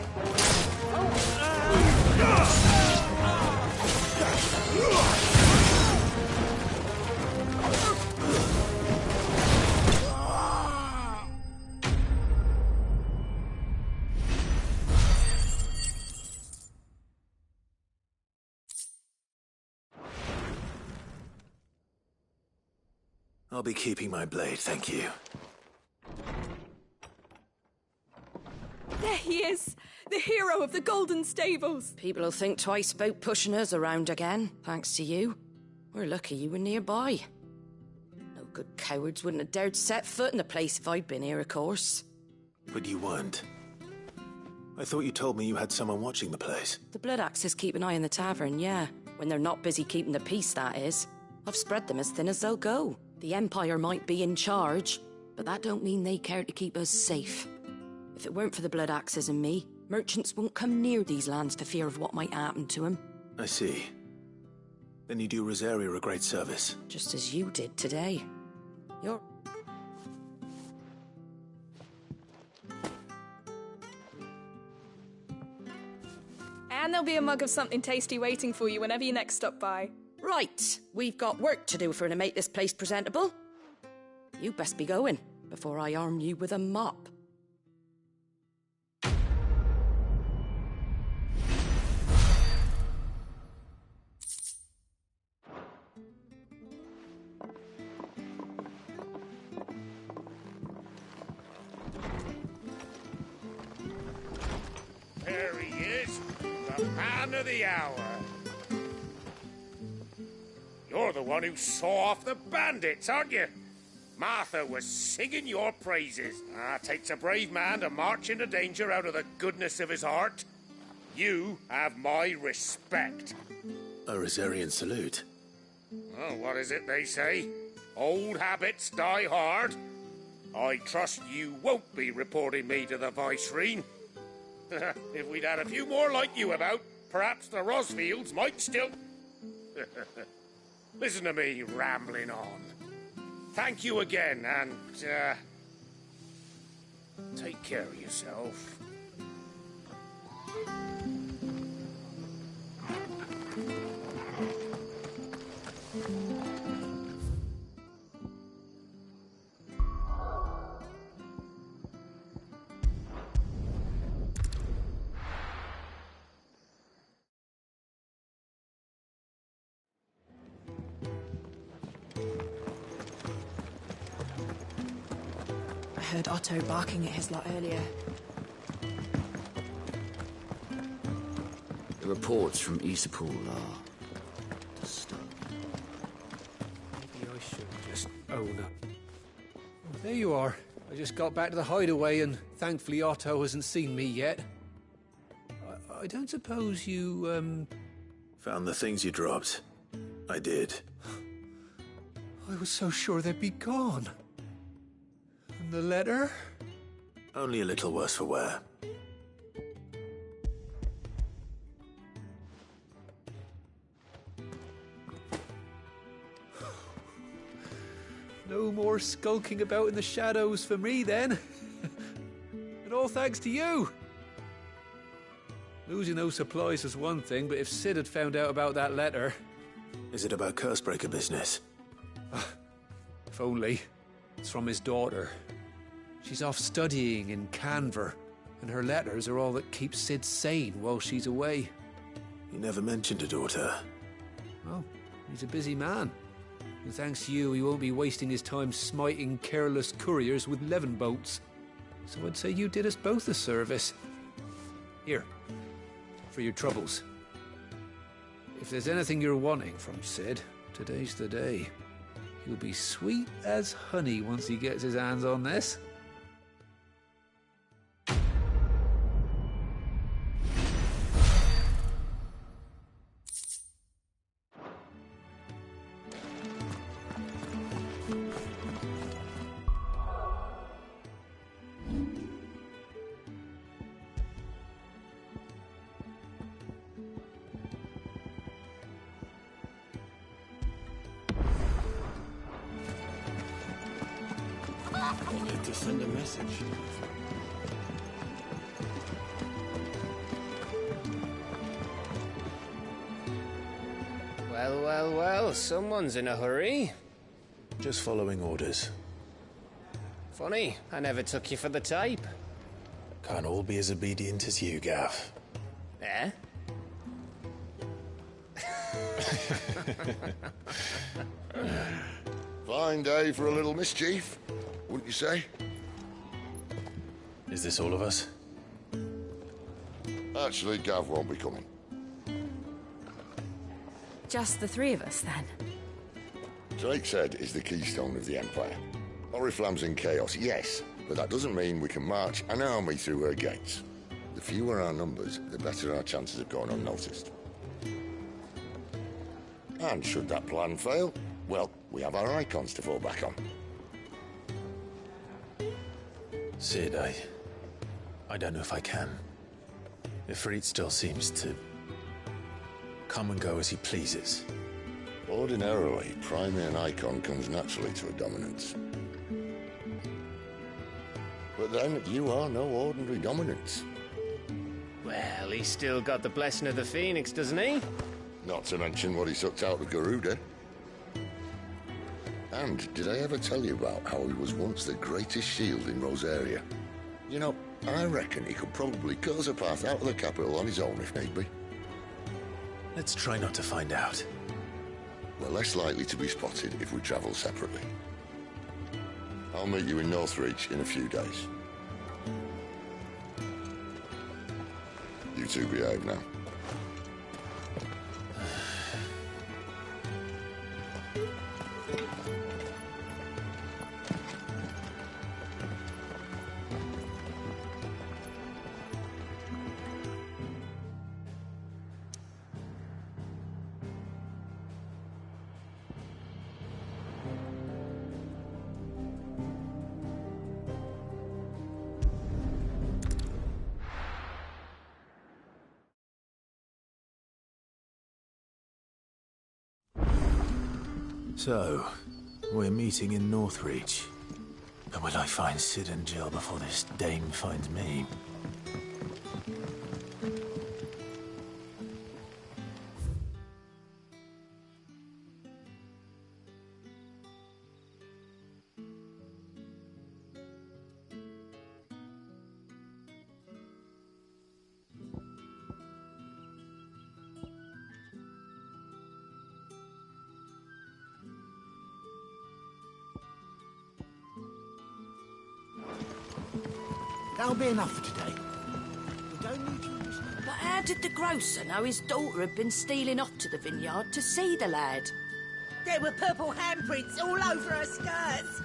I'll be keeping my blade, thank you. There he is! The hero of the Golden Stables! People will think twice about pushing us around again, thanks to you. We're lucky you were nearby. No Good cowards wouldn't have dared set foot in the place if I'd been here, of course. But you weren't. I thought you told me you had someone watching the place. The Blood Axes keep an eye on the tavern, yeah. When they're not busy keeping the peace, that is. I've spread them as thin as they'll go. The Empire might be in charge, but that don't mean they care to keep us safe. If it weren't for the Blood Axes and me, merchants won't come near these lands for fear of what might happen to them. I see. Then you do Rosaria a great service. Just as you did today. You're... And there'll be a mug of something tasty waiting for you whenever you next stop by. Right, we've got work to do for to make this place presentable. You best be going, before I arm you with a mop. There he is, the man of the hour. You're the one who saw off the bandits, aren't you? Martha was singing your praises. Takes a brave man to march into danger out of the goodness of his heart. You have my respect. A Rosarian salute. Oh, what is it they say? Old habits die hard. I trust you won't be reporting me to the Viceroy. If we'd had a few more like you about, perhaps the Rosfields might still... Listen to me rambling on. Thank you again, and, take care of yourself. I heard Otto barking at his lot earlier. The reports from Eastpool are disturbing. Maybe I should just own up. Oh, there you are. I just got back to the hideaway and thankfully Otto hasn't seen me yet. I don't suppose you, Found the things you dropped. I did. I was so sure they'd be gone. And the letter? Only a little worse for wear. No more skulking about in the shadows for me, then. And all thanks to you. Losing those supplies was one thing, but if Sid had found out about that letter... Is it about Cursebreaker business? If only. It's from his daughter. She's off studying in Canver, and her letters are all that keeps Sid sane while she's away. He never mentioned a daughter. Well, he's a busy man. And thanks to you, he won't be wasting his time smiting careless couriers with levin boats. So I'd say you did us both a service. Here, for your troubles. If there's anything you're wanting from Sid, today's the day. He'll be sweet as honey once he gets his hands on this. We'll need to send a message. Well, well, well, someone's in a hurry. Just following orders. Funny, I never took you for the type. Can't all be as obedient as you, Gav. Eh? Fine day for a little mischief, wouldn't you say? Is this all of us? Actually, Gav won't be coming. Just the three of us, then? Drake said is the keystone of the Empire. Oriflamme's in chaos, yes, but that doesn't mean we can march an army through her gates. The fewer our numbers, the better our chances of going unnoticed. And should that plan fail, well, we have our icons to fall back on. Sid, I don't know if I can. Ifrit still seems to come and go as he pleases. Ordinarily, priming an icon comes naturally to a dominance. But then, you are no ordinary dominance. Well, he's still got the blessing of the Phoenix, doesn't he? Not to mention what he sucked out of Garuda. And did I ever tell you about how he was once the greatest shield in Rosaria? You know, I reckon he could probably cut us a path out of the capital on his own if need be. Let's try not to find out. We're less likely to be spotted if we travel separately. I'll meet you in Northreach in a few days. You two behave now. So, we're meeting in Northreach. But will I find Sid and Jill before this dame finds me? That'll be enough for today. We don't need you. But how did the grocer know his daughter had been stealing off to the vineyard to see the lad? There were purple handprints all over her skirts.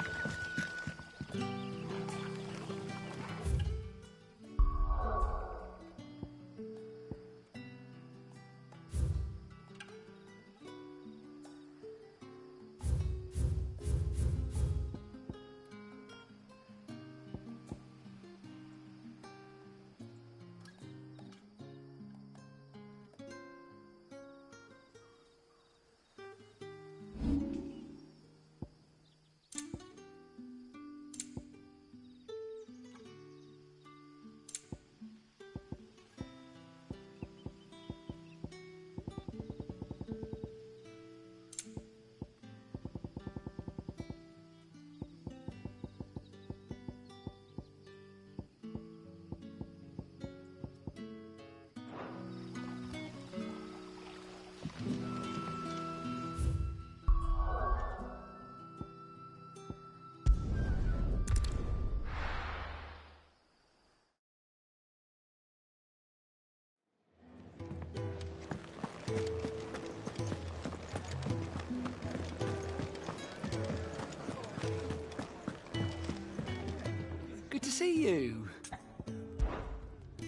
Good to see you.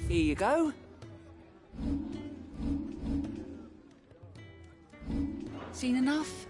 Here you go. Seen enough?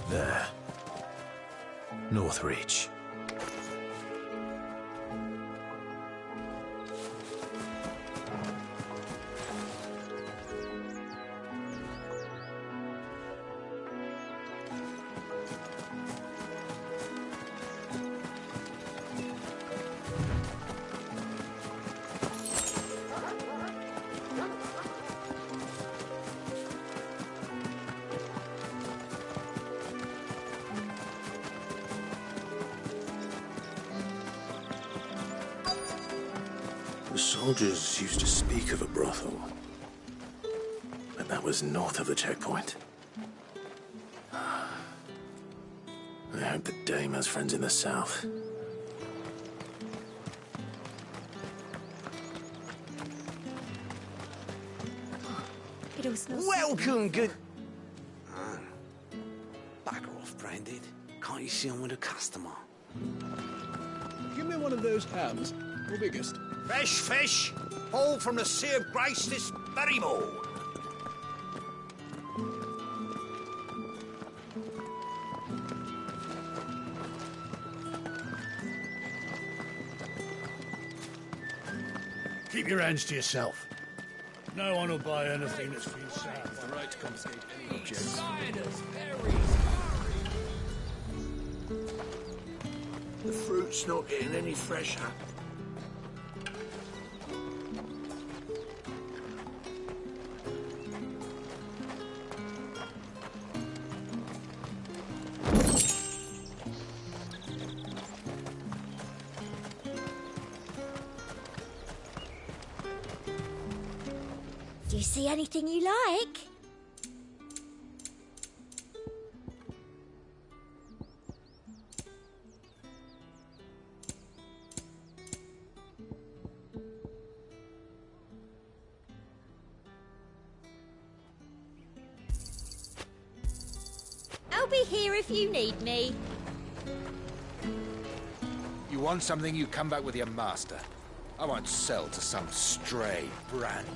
There. Northreach. The soldiers used to speak of a brothel, but that was north of the checkpoint. I hope the dame has friends in the south. It all smells. Welcome, good. Bugger off, Branded. Can't you see I'm with a customer? Give me one of those hams, the biggest. Fresh fish, all from the Sea of Grace this very morn. Keep your hands to yourself. No one will buy anything that's been south. The right to confiscate any objects. The fruit's not getting any fresher. Do you see anything you like? I'll be here if you need me. You want something, you come back with your master. I won't sell to some stray Branded.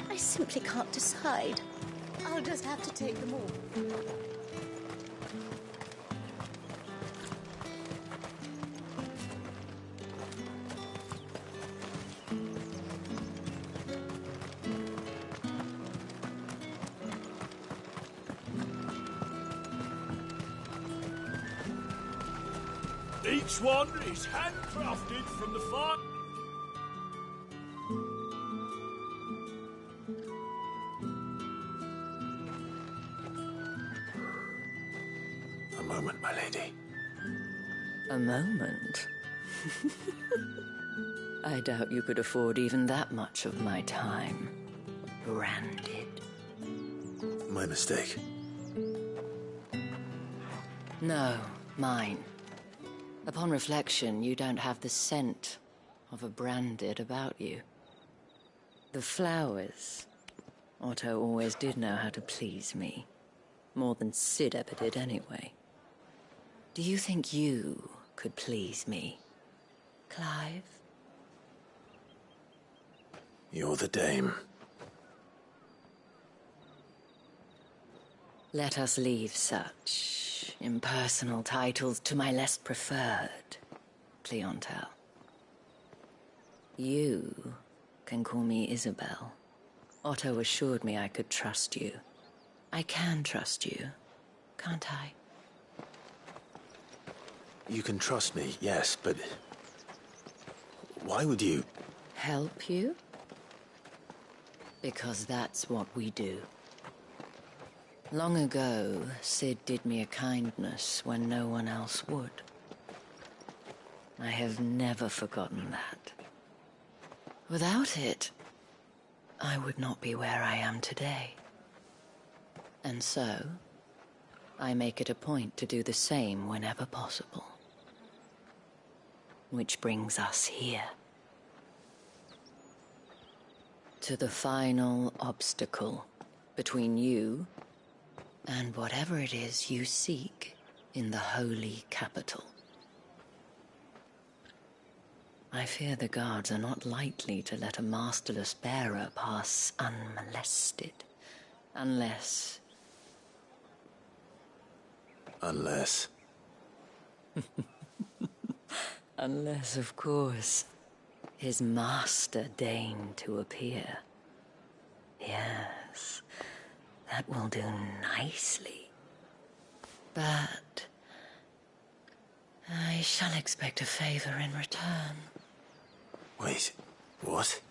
I simply can't decide. I'll just have to take them all. Each one is handcrafted from the farm. A moment, my lady. A moment? I doubt you could afford even that much of my time. Branded. My mistake. No, mine. Upon reflection, you don't have the scent of a Branded about you. The flowers. Otto always did know how to please me. More than Sid ever did anyway. Do you think you could please me, Clive? You're the dame. Let us leave such impersonal titles to my less preferred clientele. You can call me Isabel. Otto assured me I could trust you. I can trust you, can't I? You can trust me, yes, but why would you? Help you? Because that's what we do. Long ago, Sid did me a kindness when no one else would. I have never forgotten that. Without it, I would not be where I am today. And so, I make it a point to do the same whenever possible. Which brings us here. To the final obstacle between you and whatever it is you seek in the holy capital. I fear the guards are not likely to let a masterless bearer pass unmolested. Unless... Unless? Unless, of course, his master deigned to appear. Yes, that will do nicely. But I shall expect a favor in return. Wait, what?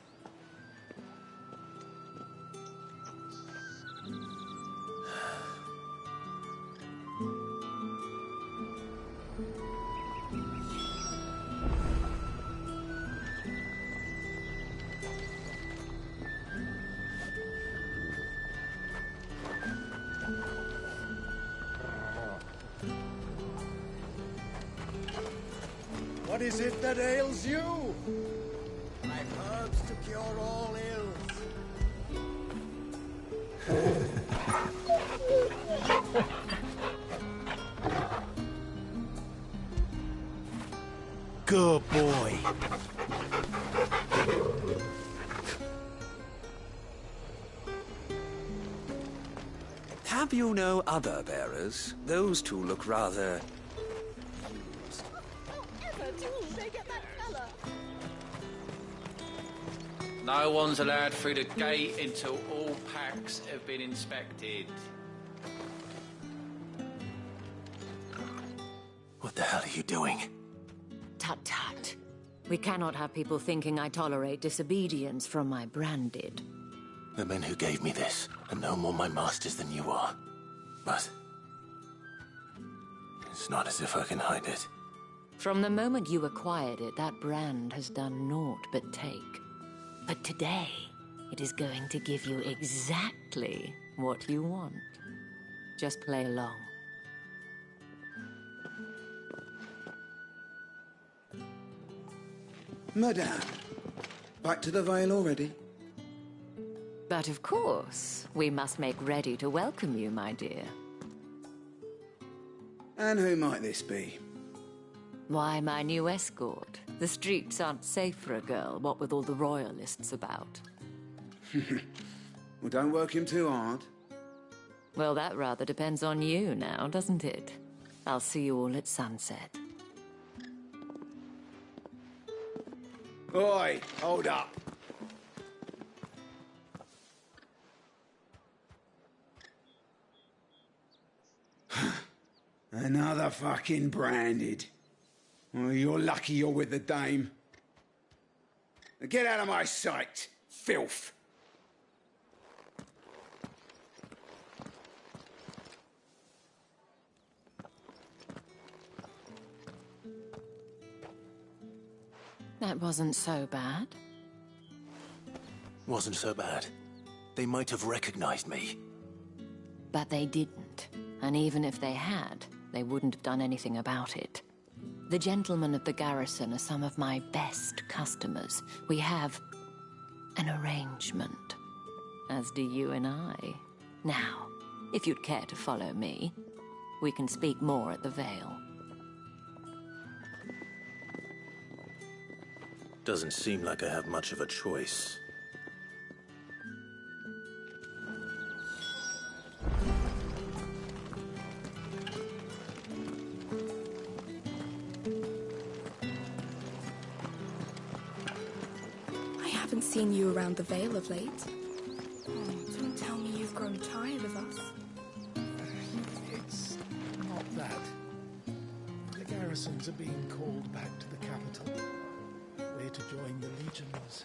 What is it that ails you? I've herbs to cure all ills. Good boy. Have you no other bearers? Those two look rather... No one's allowed through the gate until all packs have been inspected. What the hell are you doing? Tut tut. We cannot have people thinking I tolerate disobedience from my branded. The men who gave me this are no more my masters than you are. But it's not as if I can hide it. From the moment you acquired it, that brand has done naught but take. But today, it is going to give you exactly what you want. Just play along. Madame, back to the Vale already? But of course, we must make ready to welcome you, my dear. And who might this be? Why, my new escort. The streets aren't safe for a girl, what with all the royalists about. Well, don't work him too hard. Well, that rather depends on you now, doesn't it? I'll see you all at sunset. Oi, hold up. Another fucking branded. Well, you're lucky you're with the dame. Now get out of my sight, filth. That wasn't so bad. Wasn't so bad. They might have recognized me. But they didn't. And even if they had, they wouldn't have done anything about it. The gentlemen of the garrison are some of my best customers. We have an arrangement, as do you and I. Now, if you'd care to follow me, we can speak more at the Vale. Doesn't seem like I have much of a choice. I haven't seen you around the Vale of late. Oh, don't tell me you've grown tired of us. It's not that. The garrisons are being called back to the capital. We're to join the legions.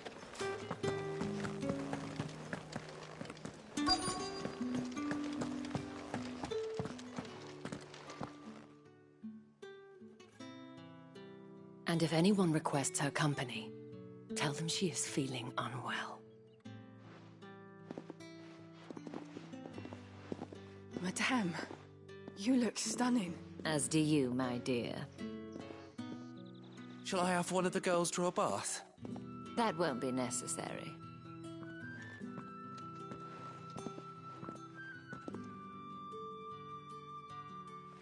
And if anyone requests her company, tell them she is feeling unwell. Madame, you look stunning. As do you, my dear. Shall I have one of the girls draw a bath? That won't be necessary.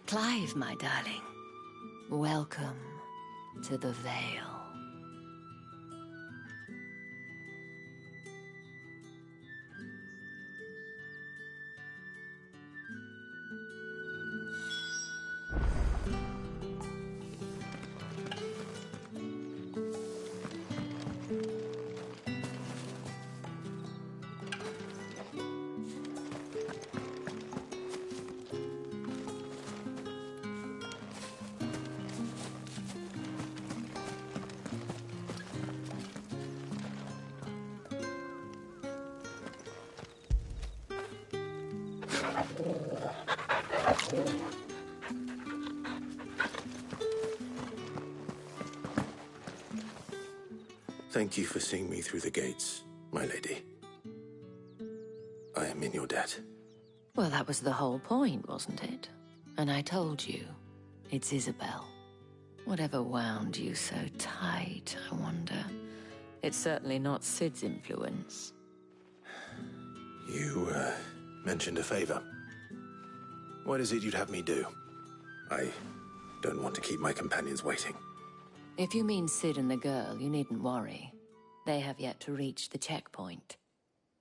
Clive, my darling. Welcome to the Vale. Thank you for seeing me through the gates, my lady. I am in your debt. Well, that was the whole point, wasn't it? And I told you, it's Isabel. Whatever wound you so tight, I wonder. It's certainly not Sid's influence. You, mentioned a favor. What is it you'd have me do? I don't want to keep my companions waiting. If you mean Sid and the girl, you needn't worry. They have yet to reach the checkpoint.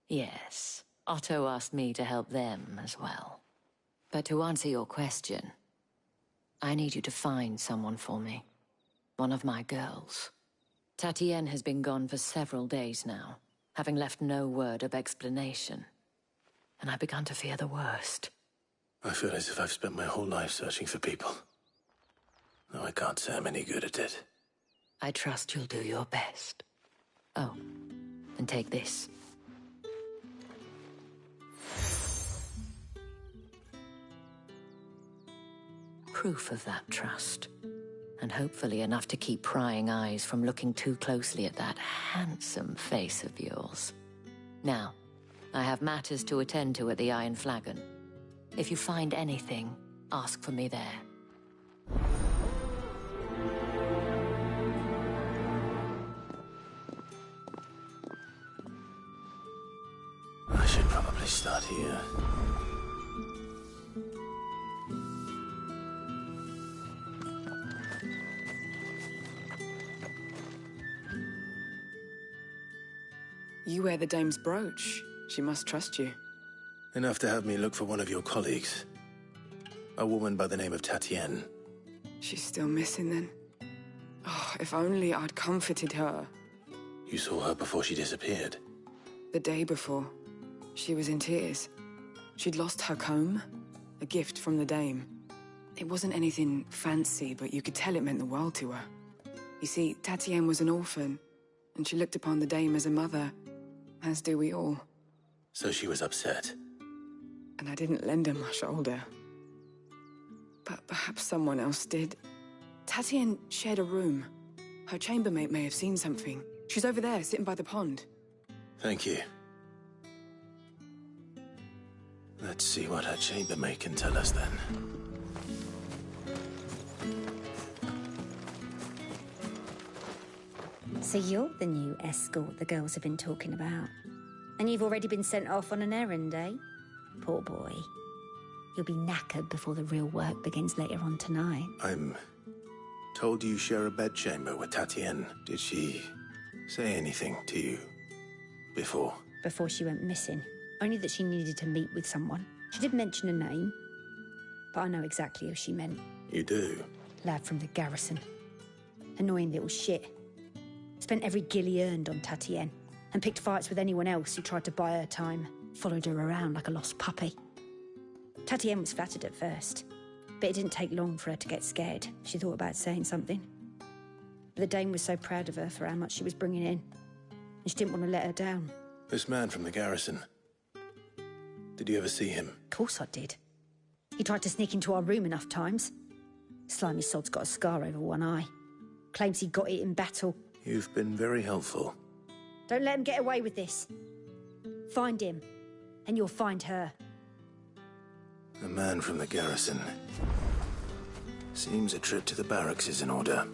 Yes, Otto asked me to help them as well. But to answer your question, I need you to find someone for me. One of my girls. Tatienne has been gone for several days now, having left no word of explanation. And I've begun to fear the worst. I feel as if I've spent my whole life searching for people. Though I can't say I'm any good at it. I trust you'll do your best. Oh, and take this. Proof of that trust. And hopefully enough to keep prying eyes from looking too closely at that handsome face of yours. Now, I have matters to attend to at the Iron Flagon. If you find anything, ask for me there. I should probably start here. You wear the dame's brooch. She must trust you. Enough to have me look for one of your colleagues. A woman by the name of Tatienne. She's still missing then. Oh, if only I'd comforted her. You saw her before she disappeared? The day before. She was in tears. She'd lost her comb, a gift from the dame. It wasn't anything fancy, but you could tell it meant the world to her. You see, Tatienne was an orphan, and she looked upon the dame as a mother, as do we all. So she was upset. And I didn't lend her my shoulder. But perhaps someone else did. Tatienne shared a room. Her chambermaid may have seen something. She's over there, sitting by the pond. Thank you. Let's see what her chambermaid can tell us then. So you're the new escort the girls have been talking about. And you've already been sent off on an errand, eh? Poor boy. You'll be knackered before the real work begins later on tonight. I'm told you share a bedchamber with Tatienne. Did she say anything to you before? Before she went missing. Only that she needed to meet with someone. She did mention a name, but I know exactly who she meant. You do? Lad from the garrison. Annoying little shit. Spent every guil he earned on Tatienne, and picked fights with anyone else who tried to buy her time. Followed her around like a lost puppy. Tatienne was flattered at first, but it didn't take long for her to get scared. She thought about saying something. But the dame was so proud of her for how much she was bringing in, and she didn't want to let her down. This man from the garrison. Did you ever see him? Of course I did. He tried to sneak into our room enough times. Slimy sod's got a scar over one eye. Claims he got it in battle. You've been very helpful. Don't let him get away with this. Find him, and you'll find her. A man from the garrison. Seems a trip to the barracks is in order.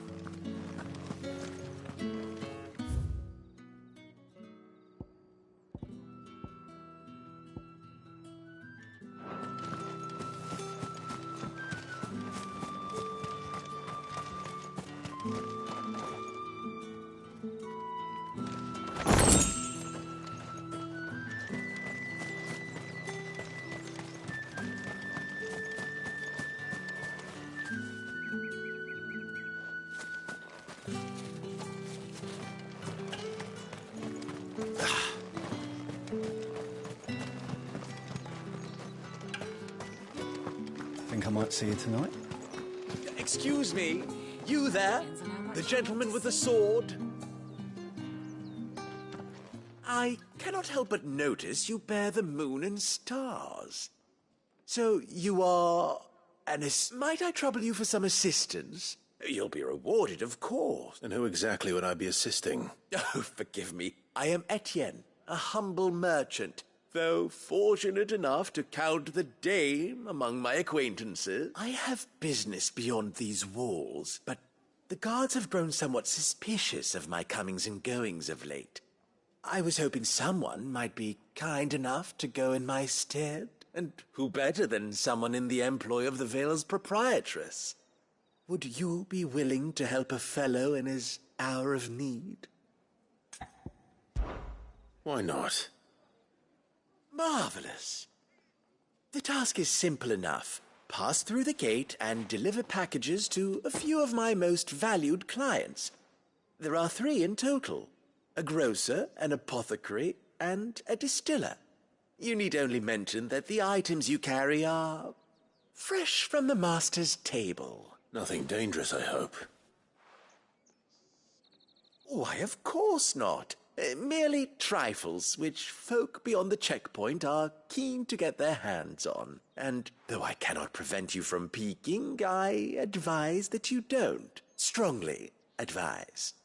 Think I might see you tonight? Excuse me, you there? The gentleman with the sword? I cannot help but notice you bear the moon and stars. So you are might I trouble you for some assistance? You'll be rewarded, of course. And who exactly would I be assisting? Oh, forgive me. I am Etienne, a humble merchant. Though fortunate enough to count the dame among my acquaintances, I have business beyond these walls, but the guards have grown somewhat suspicious of my comings and goings of late. I was hoping someone might be kind enough to go in my stead, and who better than someone in the employ of the Vale's proprietress? Would you be willing to help a fellow in his hour of need? Why not? Marvelous. The task is simple enough. Pass through the gate and deliver packages to a few of my most valued clients. There are 3 in total: a grocer, an apothecary, and a distiller. You need only mention that the items you carry are fresh from the master's table. Nothing dangerous, I hope. Why, of course not. Merely trifles which folk beyond the checkpoint are keen to get their hands on. And though I cannot prevent you from peeking, I advise that you don't. Strongly advise.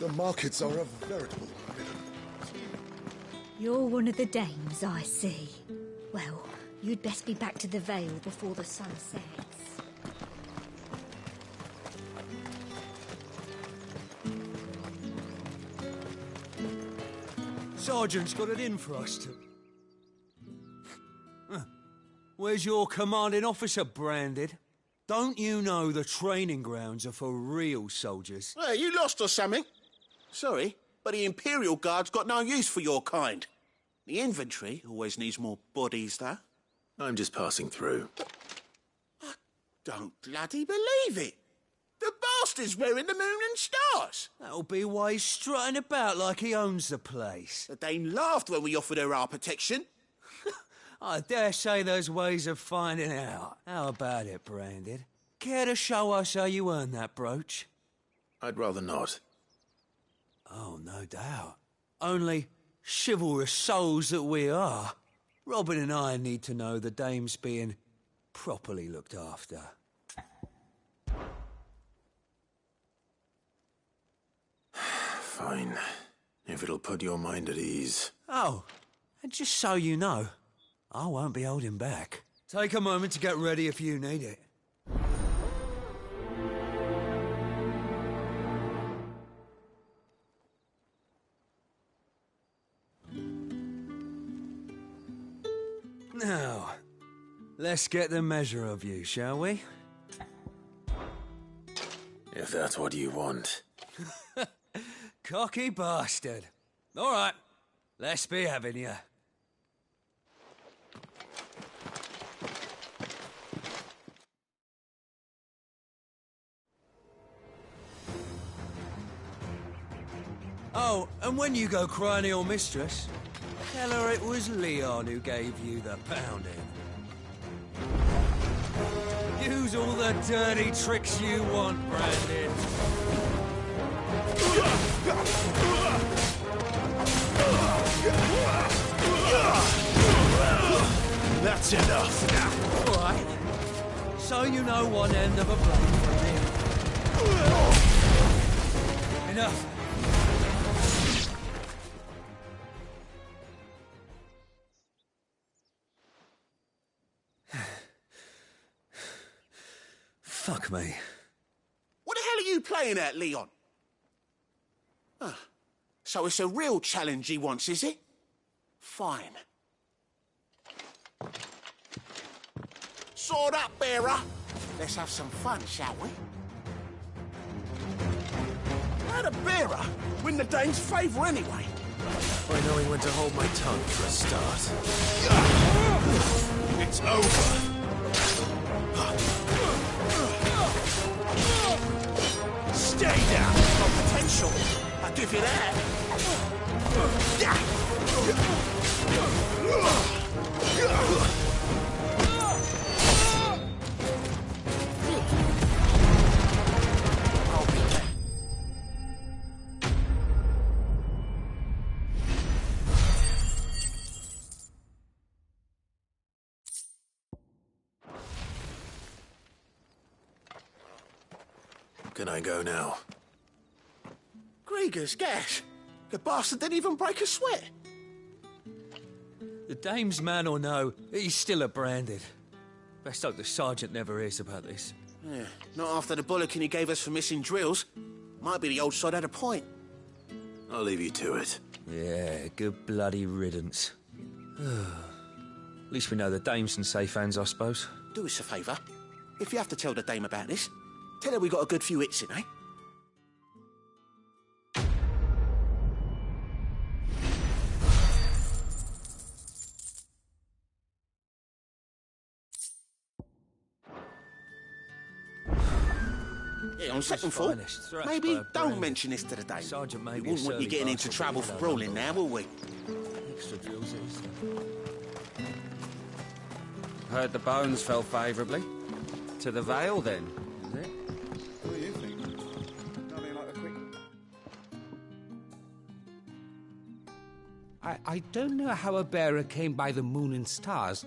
The markets are a veritable... You're one of the dames, I see. Well, you'd best be back to the Vale before the sun sets. Sergeant's got it in for us to... Where's your commanding officer, Branded? Don't you know the training grounds are for real soldiers? Well, you lost or something? Sorry, but the Imperial Guard's got no use for your kind. The infantry always needs more bodies, though. I'm just passing through. I don't bloody believe it. The bastard's wearing the moon and stars. That'll be why he's strutting about like he owns the place. The dame laughed when we offered her our protection. I dare say there's ways of finding out. How about it, Branded? Care to show us how you earned that brooch? I'd rather not. Oh, no doubt. Only chivalrous souls that we are. Robin and I need to know the dame's being properly looked after. Fine. If it'll put your mind at ease. Oh, and just so you know, I won't be holding back. Take a moment to get ready if you need it. Now, let's get the measure of you, shall we? If that's what you want. Cocky bastard. All right, let's be having you. Oh, and when you go crying to your mistress, tell her it was Leon who gave you the pounding. Use all the dirty tricks you want, Brandon. That's enough. All right. So you know one end of a blade from the other. Enough. Fuck me. What the hell are you playing at, Leon? Ah, so it's a real challenge he wants, is it? Fine. Sword up, bearer. Let's have some fun, shall we? How'd a bearer win the dame's favour anyway? By knowing when to hold my tongue for a start. It's over. Stay down. Got potential. I'll give you that. I'll be there. Can I go now? Grieger's gas. The bastard didn't even break a sweat. The dame's man or no, he's still a branded. Best hope the sergeant never hears about this. Yeah, not after the bullocking he gave us for missing drills. Might be the old sod had a point. I'll leave you to it. Yeah, good bloody riddance. At least we know the dame's in safe hands, I suppose. Do us a favour. If you have to tell the dame about this, tell her we got a good few hits in, eh? Yeah, on second thought, maybe don't mention this to the dame. We wouldn't want you getting into trouble for brawling now, will we? Extra drills is. Heard the bones fell favourably. To the Vale, then, is it? What do you think? Nothing like a quick... I don't know how a bearer came by the moon and stars,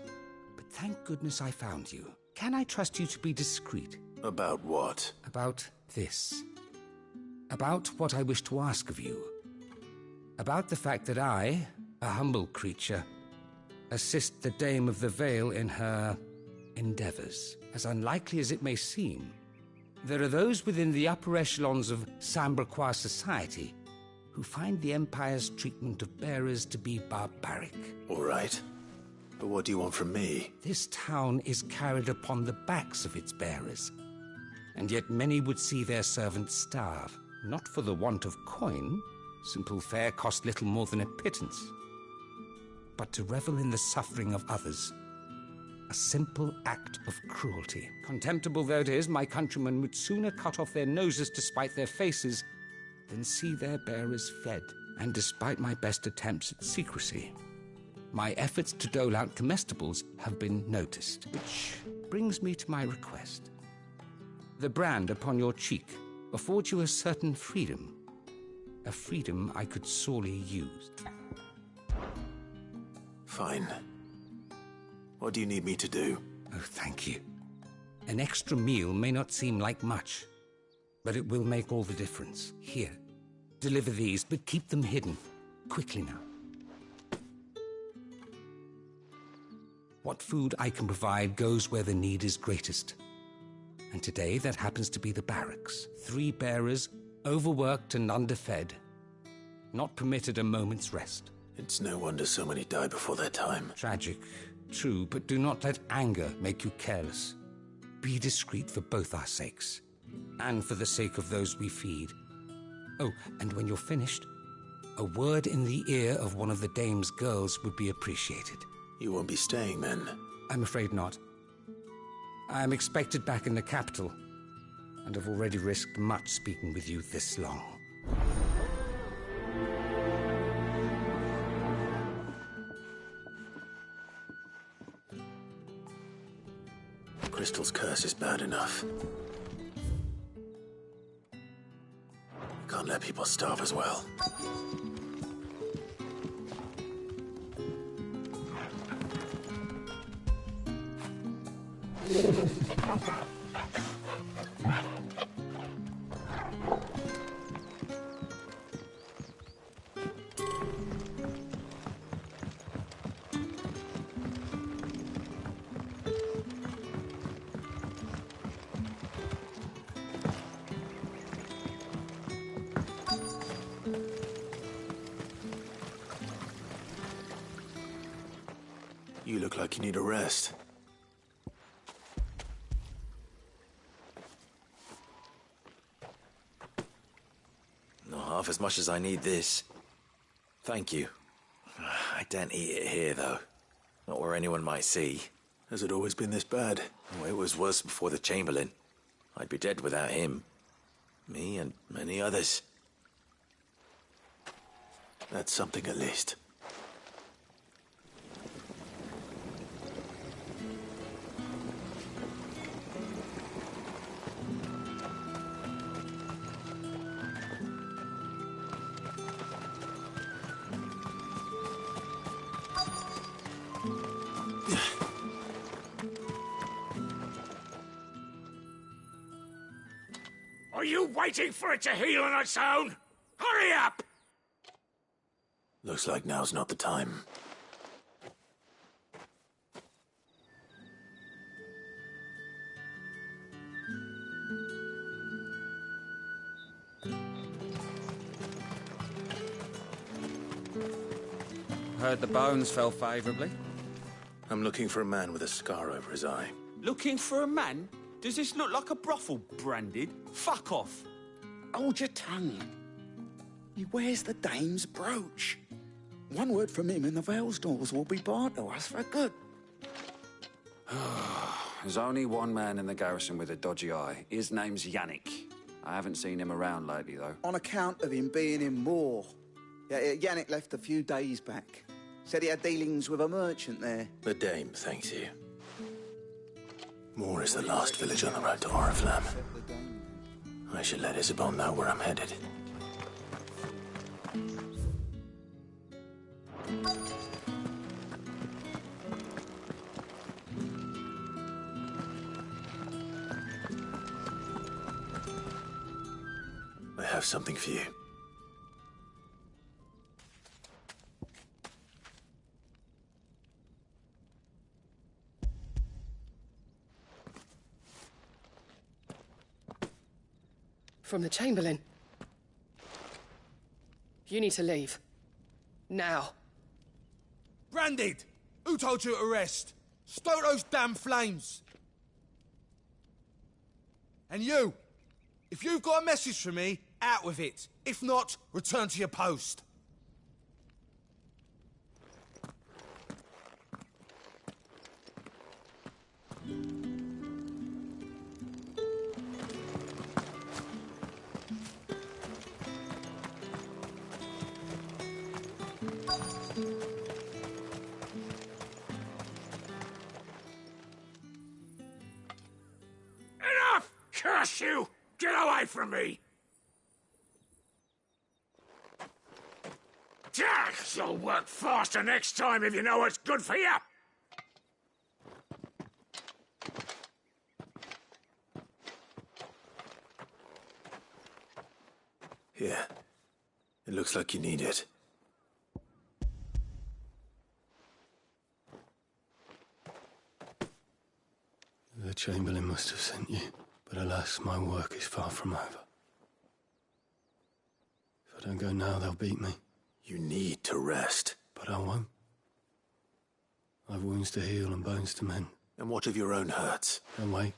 but thank goodness I found you. Can I trust you to be discreet? About what? About this. About what I wish to ask of you. About the fact that I, a humble creature, assist the Dame of the Vale in her endeavours. As unlikely as it may seem, there are those within the upper echelons of Samberquois society who find the Empire's treatment of bearers to be barbaric. All right. But what do you want from me? This town is carried upon the backs of its bearers, and yet many would see their servants starve, not for the want of coin. Simple fare cost little more than a pittance, but to revel in the suffering of others. A simple act of cruelty. Contemptible though it is, my countrymen would sooner cut off their noses to spite their faces than see their bearers fed. And despite my best attempts at secrecy, my efforts to dole out comestibles have been noticed, which brings me to my request. The brand upon your cheek affords you a certain freedom, a freedom I could sorely use. Fine. What do you need me to do? Oh, thank you. An extra meal may not seem like much, but it will make all the difference. Here, deliver these, but keep them hidden. Quickly now. What food I can provide goes where the need is greatest. And today, that happens to be the barracks. 3 bearers, overworked and underfed, not permitted a moment's rest. It's no wonder so many die before their time. Tragic, true, but do not let anger make you careless. Be discreet for both our sakes, and for the sake of those we feed. Oh, and when you're finished, a word in the ear of one of the dame's girls would be appreciated. You won't be staying, then? I'm afraid not. I am expected back in the capital, and have already risked much speaking with you this long. Crystal's curse is bad enough. Can't let people starve as well. You look like you need a rest. Not half as much as I need this. Thank you. I daren't eat it here, though. Not where anyone might see. Has it always been this bad? Oh, it was worse before the Chamberlain. I'd be dead without him. Me and many others. That's something at least. Are you waiting for it to heal on its own? Hurry up! Looks like now's not the time. Heard the bones fell favourably. I'm looking for a man with a scar over his eye. Looking for a man? Does this look like a brothel, Branded? Fuck off. Hold your tongue. He wears the dame's brooch. One word from him and the Vale's doors will be barred to us for good. There's only one man in the garrison with a dodgy eye. His name's Yannick. I haven't seen him around lately, though. On account of him being in war. Yeah, Yannick left a few days back. Said he had dealings with a merchant there. The dame thanks you. Moore is the last village on the road to Oriflamme. I should let Isabel know where I'm headed. I have something for you. From the Chamberlain. You need to leave. Now. Branded! Who told you to rest? Stoke those damn flames! And you! If you've got a message for me, out with it. If not, return to your post. Enough! Curse you! Get away from me! You'll work faster next time if you know what's good for you! Here. It looks like you need it. The Chamberlain must have sent you, but alas, my work is far from over. If I don't go now, they'll beat me. You need to rest. But I won't. I've wounds to heal and bones to mend. And what of your own hurts? And wait.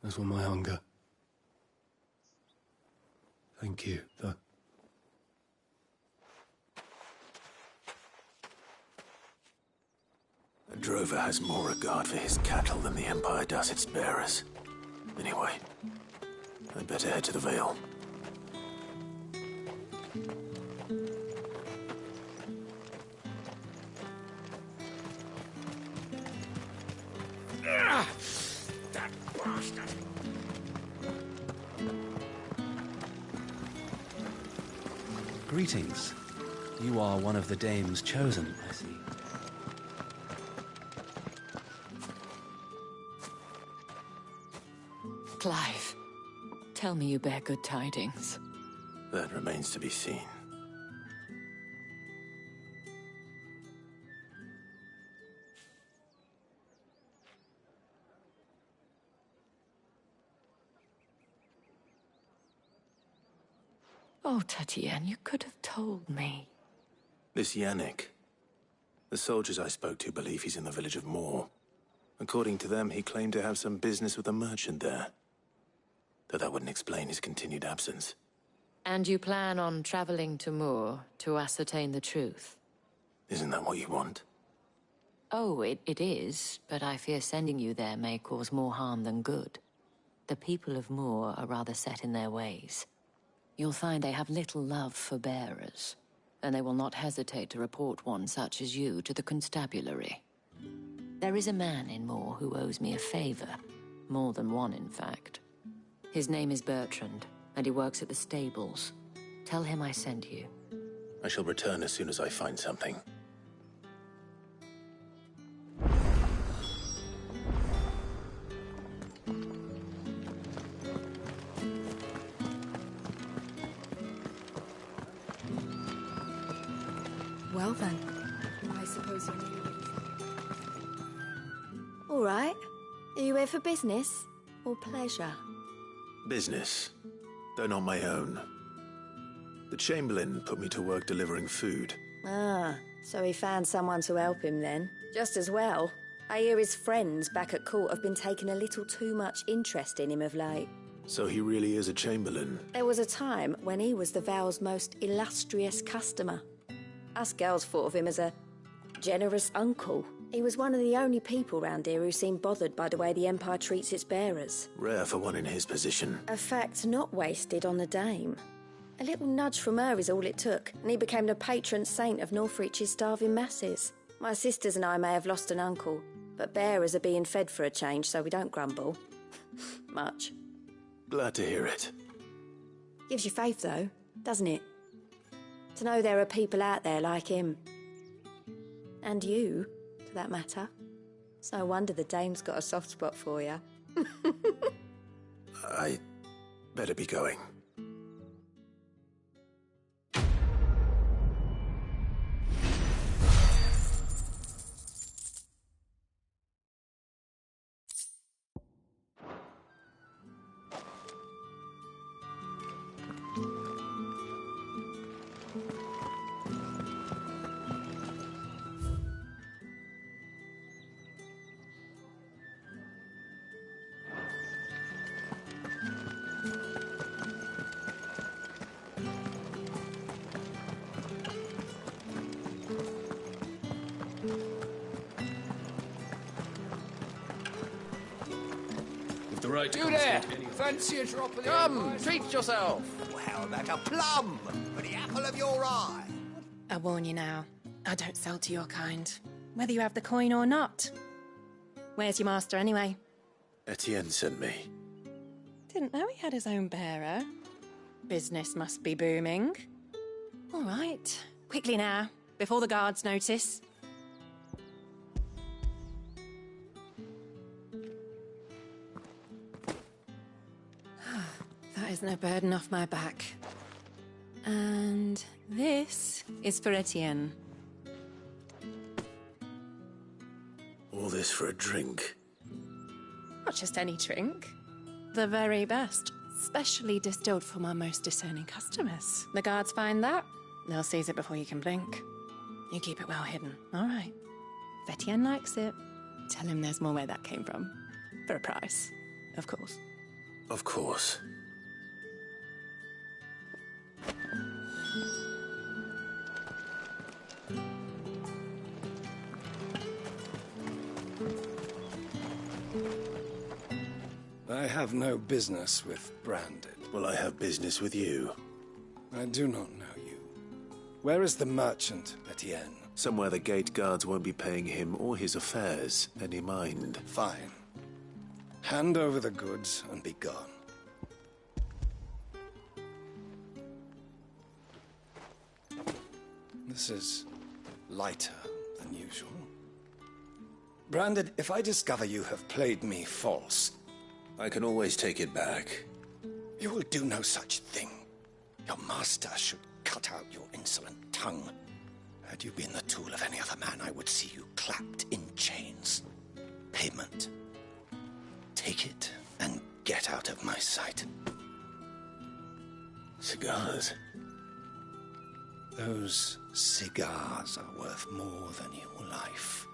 As will my hunger. Thank you, though. A drover has more regard for his cattle than the Empire does its bearers. Anyway, I'd better head to the Vale. That bastard! Greetings. You are one of the dame's chosen, I see. Clive, tell me you bear good tidings. That remains to be seen. Oh, Tatienne, you could have told me. This Yannick. The soldiers I spoke to believe he's in the village of Moor. According to them, he claimed to have some business with a merchant there. Though that wouldn't explain his continued absence. And you plan on traveling to Moor to ascertain the truth? Isn't that what you want? Oh, it is, but I fear sending you there may cause more harm than good. The people of Moor are rather set in their ways. You'll find they have little love for bearers, and they will not hesitate to report one such as you to the constabulary. There is a man in Moor who owes me a favor. More than one, in fact. His name is Bertrand, and he works at the stables. Tell him I sent you. I shall return as soon as I find something. Well then, I suppose you knew. all right. Are you here for business or pleasure? Business, though not my own. The Chamberlain put me to work delivering food. Ah, so he found someone to help him then. Just as well. I hear his friends back at court have been taking a little too much interest in him of late. So he really is a Chamberlain? There was a time when he was the Vale's most illustrious customer. Us girls thought of him as a generous uncle. He was one of the only people round here who seemed bothered by the way the Empire treats its bearers. Rare for one in his position. A fact not wasted on the dame. A little nudge from her is all it took, and he became the patron saint of Northreach's starving masses. My sisters and I may have lost an uncle, but bearers are being fed for a change, so we don't grumble. Much. Glad to hear it. Gives you faith, though, doesn't it? To know there are people out there like him. And you, for that matter. It's no wonder the dame's got a soft spot for you. I better be going. You there! Fancy a drop of the Come, treat yourself! How about a plum for the apple of your eye? I warn you now, I don't sell to your kind, whether you have the coin or not. Where's your master, anyway? Etienne sent me. Didn't know he had his own bearer. Business must be booming. All right, quickly now, before the guards notice. That is no burden off my back. And this is for Etienne. All this for a drink? Not just any drink. The very best. Specially distilled for my most discerning customers. The guards find that, they'll seize it before you can blink. You keep it well hidden, all right? If Etienne likes it, tell him there's more where that came from. For a price, of course. Of course. I have no business with Branded. Well, I have business with you. I do not know you. Where is the merchant, Etienne? Somewhere the gate guards won't be paying him or his affairs any mind. Fine. Hand over the goods and be gone. This is lighter than usual. Branded, if I discover you have played me false... I can always take it back. You will do no such thing. Your master should cut out your insolent tongue. Had you been the tool of any other man, I would see you clapped in chains. Payment. Take it and get out of my sight. Cigars? Those cigars are worth more than your life.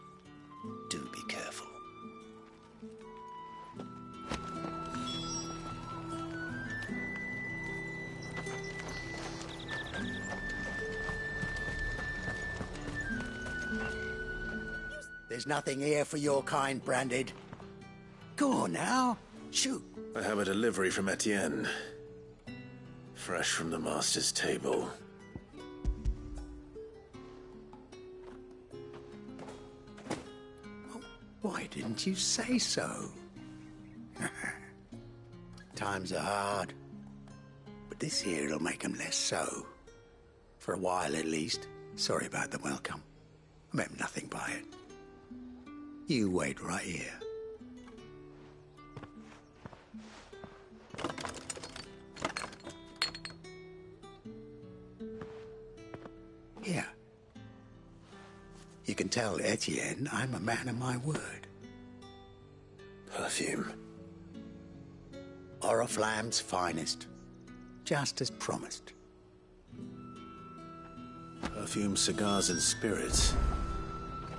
Do be careful. There's nothing here for your kind, Branded. Go on now. Shoot. I have a delivery from Etienne. Fresh from the master's table. Why didn't you say so? Times are hard. But this here'll make 'em less so. For a while, at least. Sorry about the welcome. I meant nothing by it. You wait right here. Here. You can tell Etienne I'm a man of my word. Perfume. Oriflamme's finest. Just as promised. Perfume, cigars, and spirits.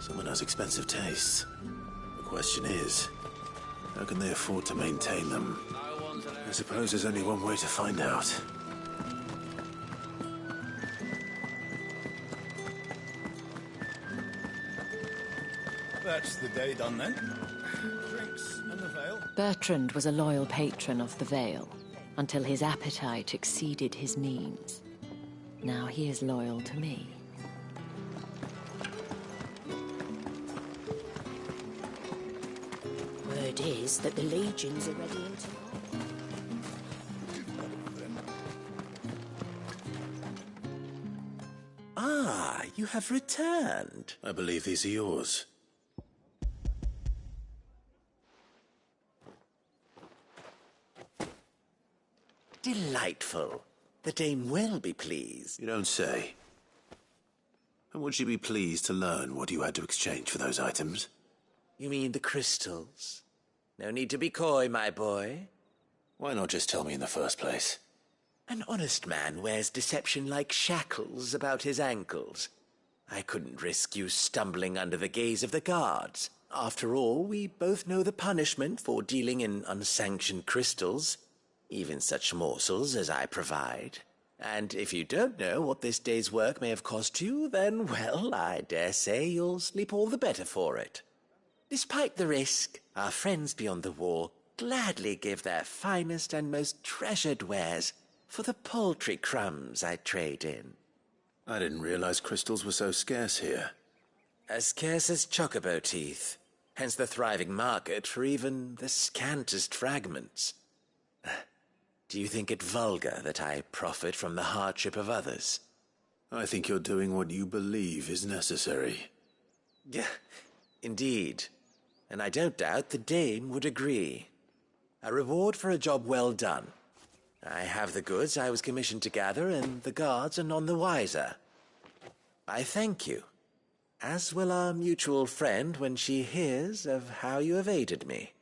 Someone has expensive tastes. The question is, how can they afford to maintain them? I suppose there's only one way to find out. That's the day done then. Drinks and the Vale. Bertrand was a loyal patron of the Vale, until his appetite exceeded his means. Now he is loyal to me. Word is that the legions are ready in time. Ah, you have returned. I believe these are yours. Delightful. The dame will be pleased. You don't say. And would she be pleased to learn what you had to exchange for those items? You mean the crystals? No need to be coy, my boy. Why not just tell me in the first place? An honest man wears deception like shackles about his ankles. I couldn't risk you stumbling under the gaze of the guards. After all, we both know the punishment for dealing in unsanctioned crystals. Even such morsels as I provide. And if you don't know what this day's work may have cost you, then, well, I dare say you'll sleep all the better for it. Despite the risk, our friends beyond the wall gladly give their finest and most treasured wares for the paltry crumbs I trade in. I didn't realize crystals were so scarce here. As scarce as chocobo teeth, hence the thriving market for even the scantest fragments. Do you think it vulgar that I profit from the hardship of others? I think you're doing what you believe is necessary. Yeah, indeed. And I don't doubt the dame would agree. A reward for a job well done. I have the goods I was commissioned to gather, and the guards are none the wiser. I thank you, as will our mutual friend when she hears of how you have aided me.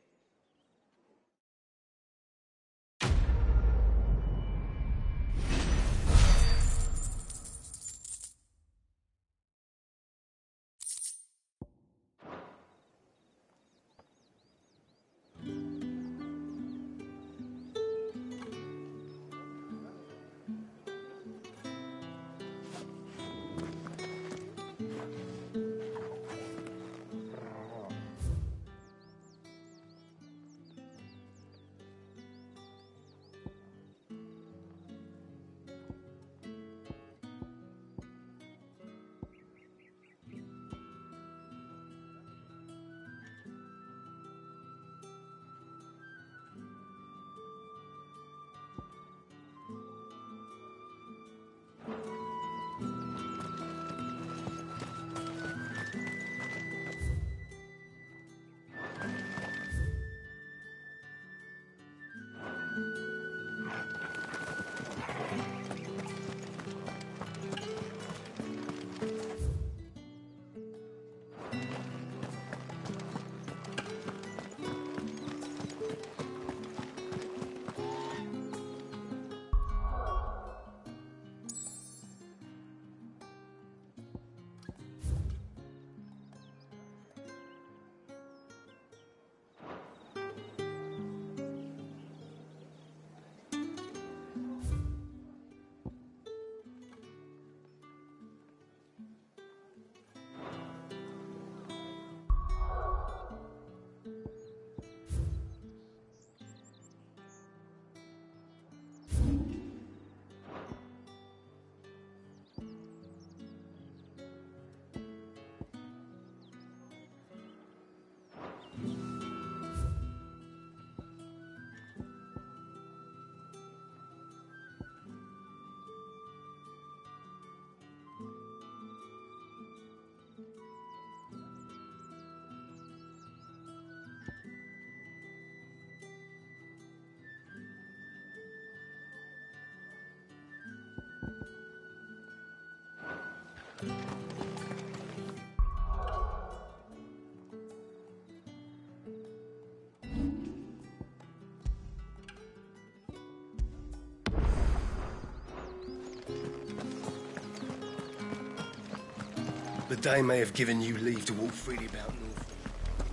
The Dame may have given you leave to walk freely about North.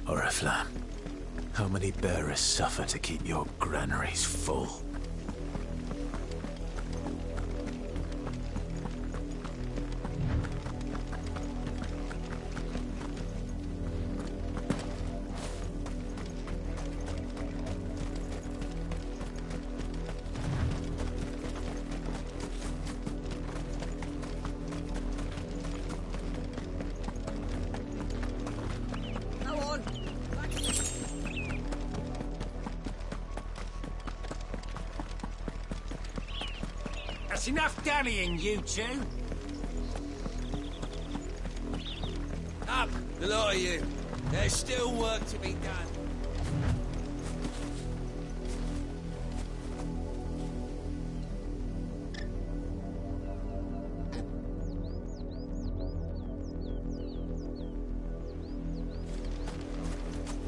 Oriflamme, how many bearers suffer to keep your granaries full? That's enough dallying, you two. Up, the lot of you. There's still work to be done.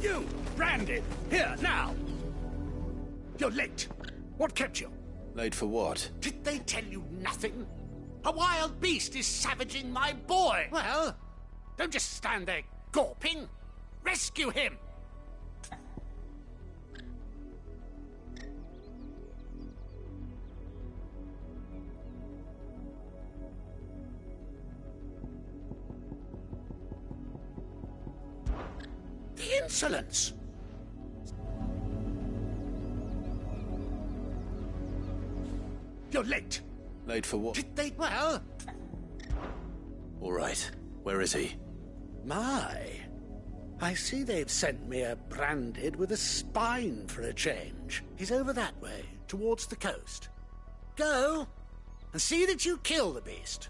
You, branded, here, now! You're late. What kept you? Late for what? Did they tell you nothing? A wild beast is savaging my boy! Well, don't just stand there gawping. Rescue him! The insolence! You're late. Late for what? Did they? Well... All right. Where is he? My. I see they've sent me a branded with a spine for a change. He's over that way, towards the coast. Go, and see that you kill the beast.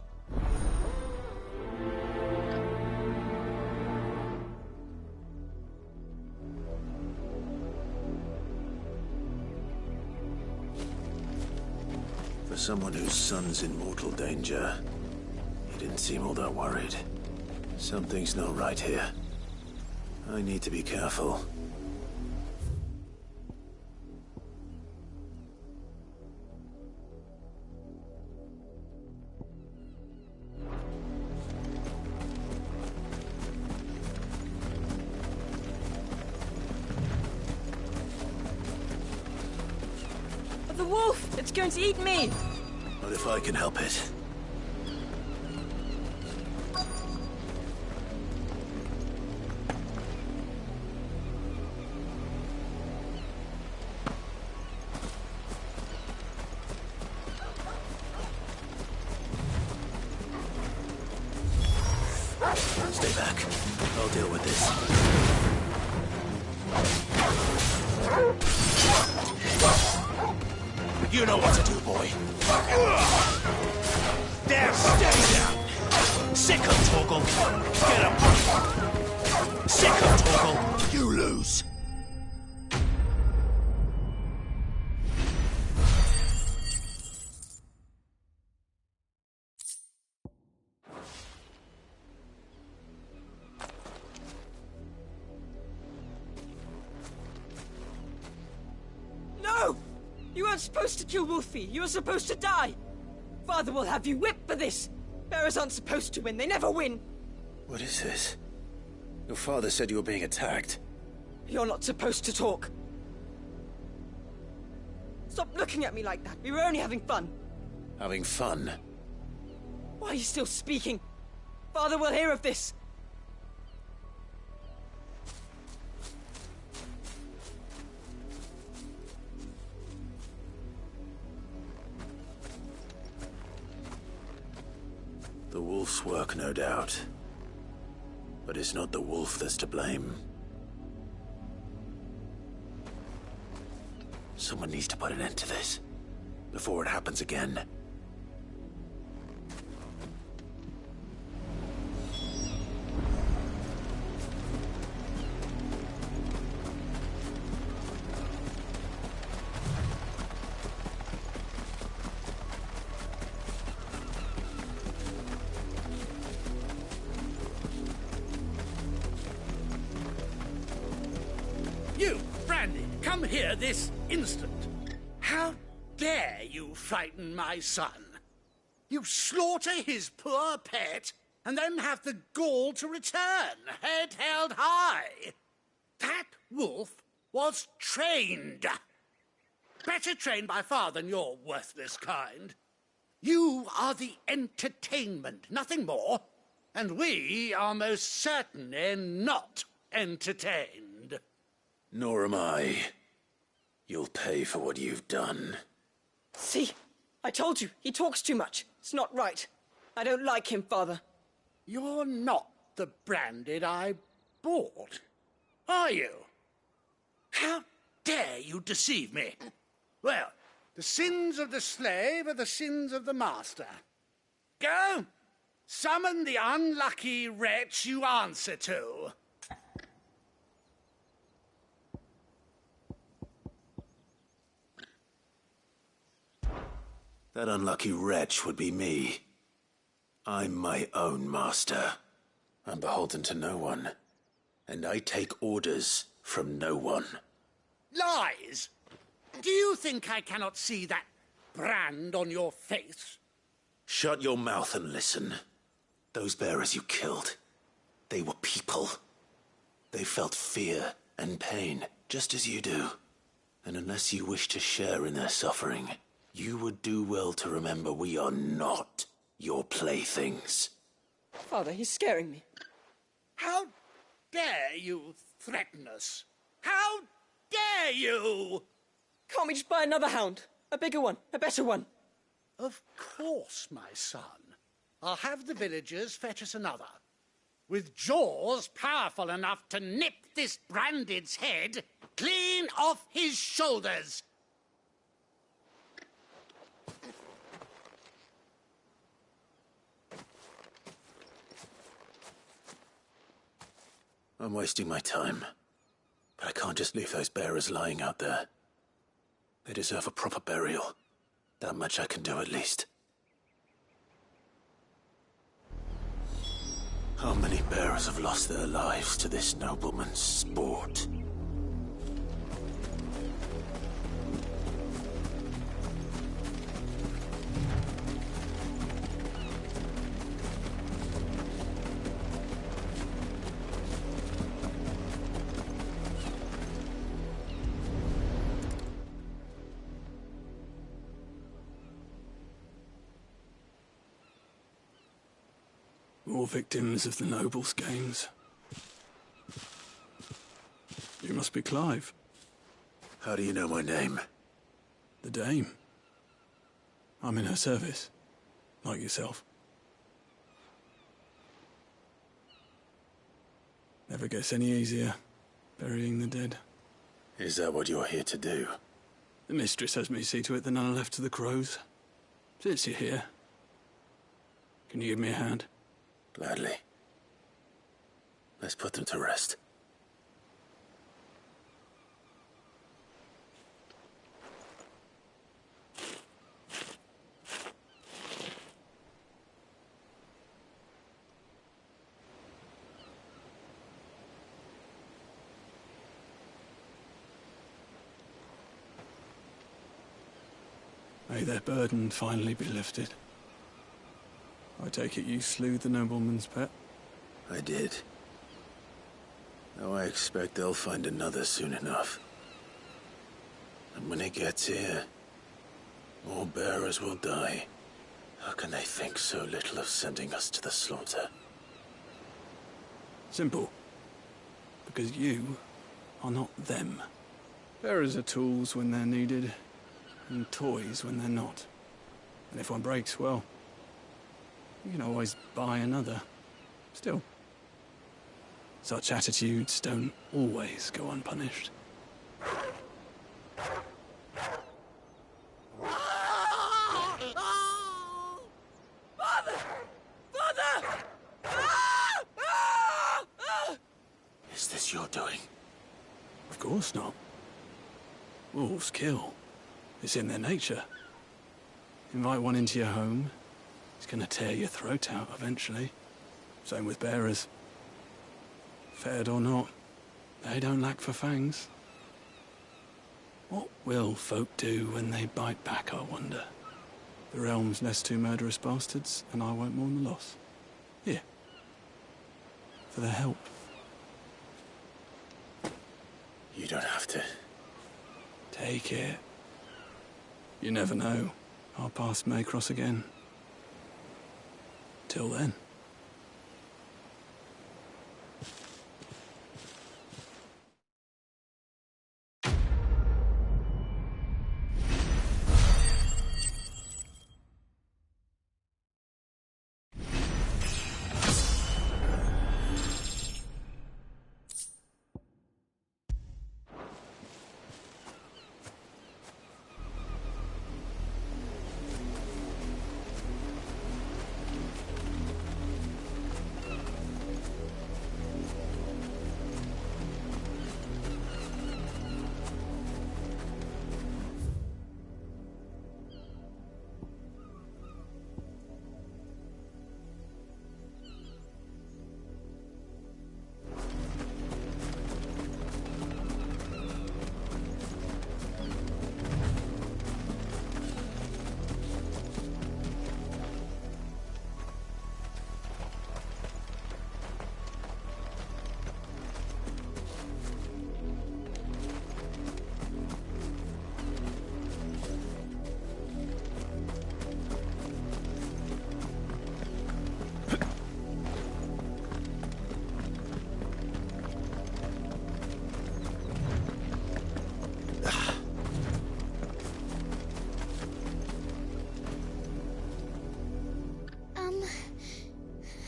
For someone whose son's in mortal danger, he didn't seem all that worried. Something's not right here. I need to be careful. The wolf! It's going to eat me! What if I can help it? Stay back. I'll deal with this. You know what to do, boy. There, stay down. Sick of Torgal. Get up. Sick of Torgal. You lose. No! You weren't supposed to kill Wolfie. You were supposed to die. Father will have you whipped for this. Bearers aren't supposed to win. They never win. What is this? Your father said you were being attacked. You're not supposed to talk. Stop looking at me like that. We were only having fun. Having fun? Why are you still speaking? Father will hear of this. The wolf's work, no doubt. But it's not the wolf that's to blame. Someone needs to put an end to this, before it happens again. You, Brandy, come here this instant. How dare you frighten my son? You slaughter his poor pet and then have the gall to return, head held high. That wolf was trained. Better trained by far than your worthless kind. You are the entertainment, nothing more. And we are most certainly not entertained. Nor am I. You'll pay for what you've done. See? I told you, he talks too much. It's not right. I don't like him, Father. You're not the Branded I bought, are you? How dare you deceive me? Well, the sins of the slave are the sins of the master. Go, summon the unlucky wretch you answer to. That unlucky wretch would be me. I'm my own master. I'm beholden to no one. And I take orders from no one. Lies! Do you think I cannot see that brand on your face? Shut your mouth and listen. Those bearers you killed, they were people. They felt fear and pain, just as you do. And unless you wish to share in their suffering, you would do well to remember we are not your playthings. Father, he's scaring me. How dare you threaten us? How dare you? Can't we just buy another hound? A bigger one, a better one. Of course, my son. I'll have the villagers fetch us another. With jaws powerful enough to nip this Branded's head clean off his shoulders. I'm wasting my time. But I can't just leave those bearers lying out there. They deserve a proper burial. That much I can do at least. How many bearers have lost their lives to this nobleman's sport? More victims of the nobles' games. You must be Clive. How do you know my name? The Dame. I'm in her service, like yourself. Never gets any easier, burying the dead. Is that what you're here to do? The mistress has me see to it that none are left to the crows. Since you're here, can you give me a hand? Gladly. Let's put them to rest. May their burden finally be lifted. I take it you slew the nobleman's pet? I did. Now I expect they'll find another soon enough. And when it gets here, more bearers will die. How can they think so little of sending us to the slaughter? Simple. Because you are not them. Bearers are tools when they're needed, and toys when they're not. And if one breaks, well, you can always buy another. Still, such attitudes don't always go unpunished. Father! Father! Is this your doing? Of course not. Wolves kill. It's in their nature. Invite one into your home, it's gonna tear your throat out eventually. Same with bearers. Fed or not, they don't lack for fangs. What will folk do when they bite back, I wonder? The realm's nest two murderous bastards, and I won't mourn the loss. Here, for the help. You don't have to. Take it. You never know. Our paths may cross again. Till then.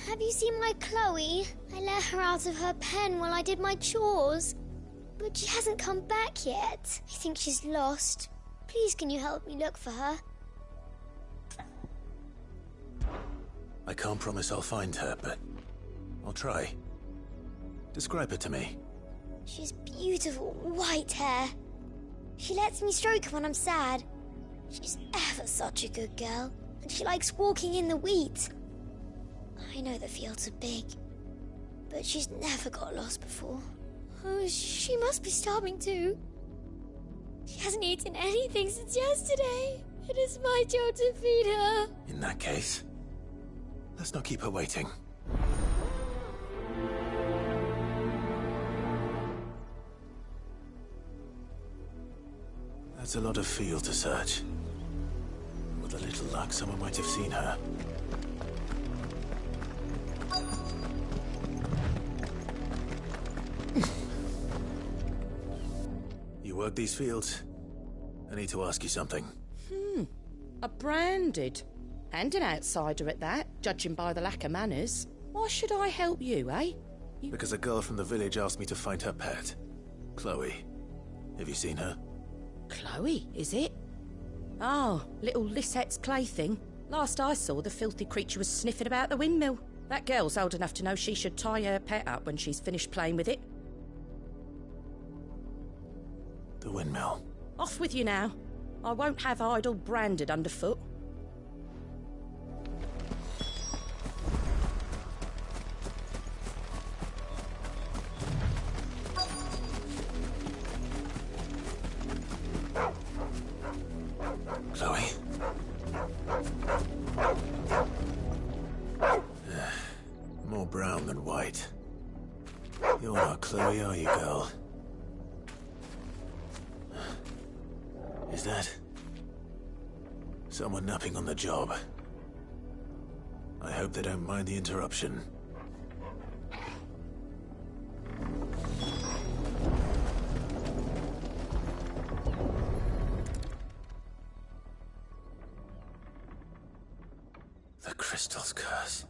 Have you seen my Chloe? I let her out of her pen while I did my chores. But she hasn't come back yet. I think she's lost. Please, can you help me look for her? I can't promise I'll find her, but I'll try. Describe her to me. She's beautiful white hair. She lets me stroke her when I'm sad. She's ever such a good girl, and she likes walking in the wheat. I know the fields are big, but she's never got lost before. Oh, she must be starving too. She hasn't eaten anything since yesterday. It is my job to feed her. In that case, let's not keep her waiting. That's a lot of field to search. With a little luck, someone might have seen her. You work these fields? I need to ask you something. A branded. And an outsider at that, judging by the lack of manners. Why should I help you, eh? Because a girl from the village asked me to find her pet. Chloe. Have you seen her? Chloe, is it? Oh, little Lisette's plaything. Last I saw, the filthy creature was sniffing about the windmill. That girl's old enough to know she should tie her pet up when she's finished playing with it. The windmill. Off with you now. I won't have idle branded underfoot. Chloe? More brown than white. You're not Chloe, are you, girl? Is that someone napping on the job? I hope they don't mind the interruption. The crystal's curse.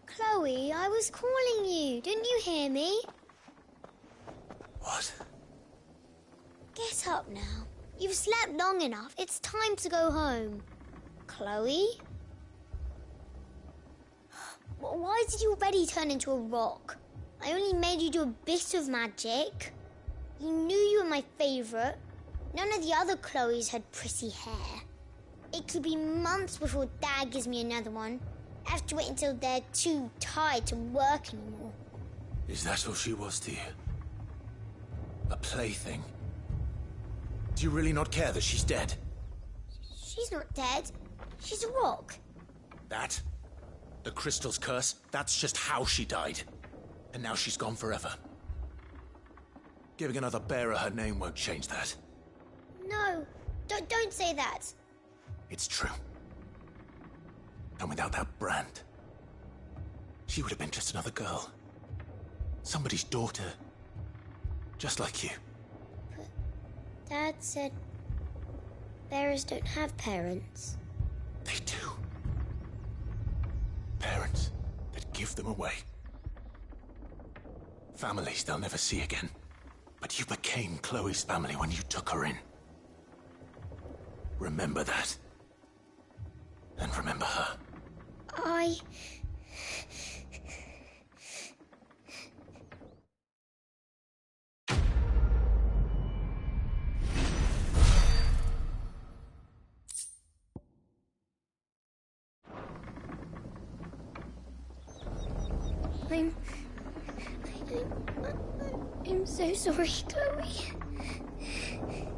Chloe, I was calling you. Didn't you hear me? What? Get up now. You've slept long enough. It's time to go home. Chloe? Why did you already turn into a rock? I only made you do a bit of magic. You knew you were my favourite. None of the other Chloes had pretty hair. It could be months before Dad gives me another one. I have to wait until they're too tired to work anymore. Is that all she was to you? A plaything? Do you really not care that she's dead? She's not dead. She's a rock. That The crystal's curse, that's just how she died. And now she's gone forever. Giving another bearer her name won't change that. No, don't say that. It's true. And without that brand, she would have been just another girl. Somebody's daughter. Just like you. But Dad said bearers don't have parents. They do. Parents that give them away. Families they'll never see again. But you became Chloe's family when you took her in. Remember that. And remember her. I'm so sorry, Chloe.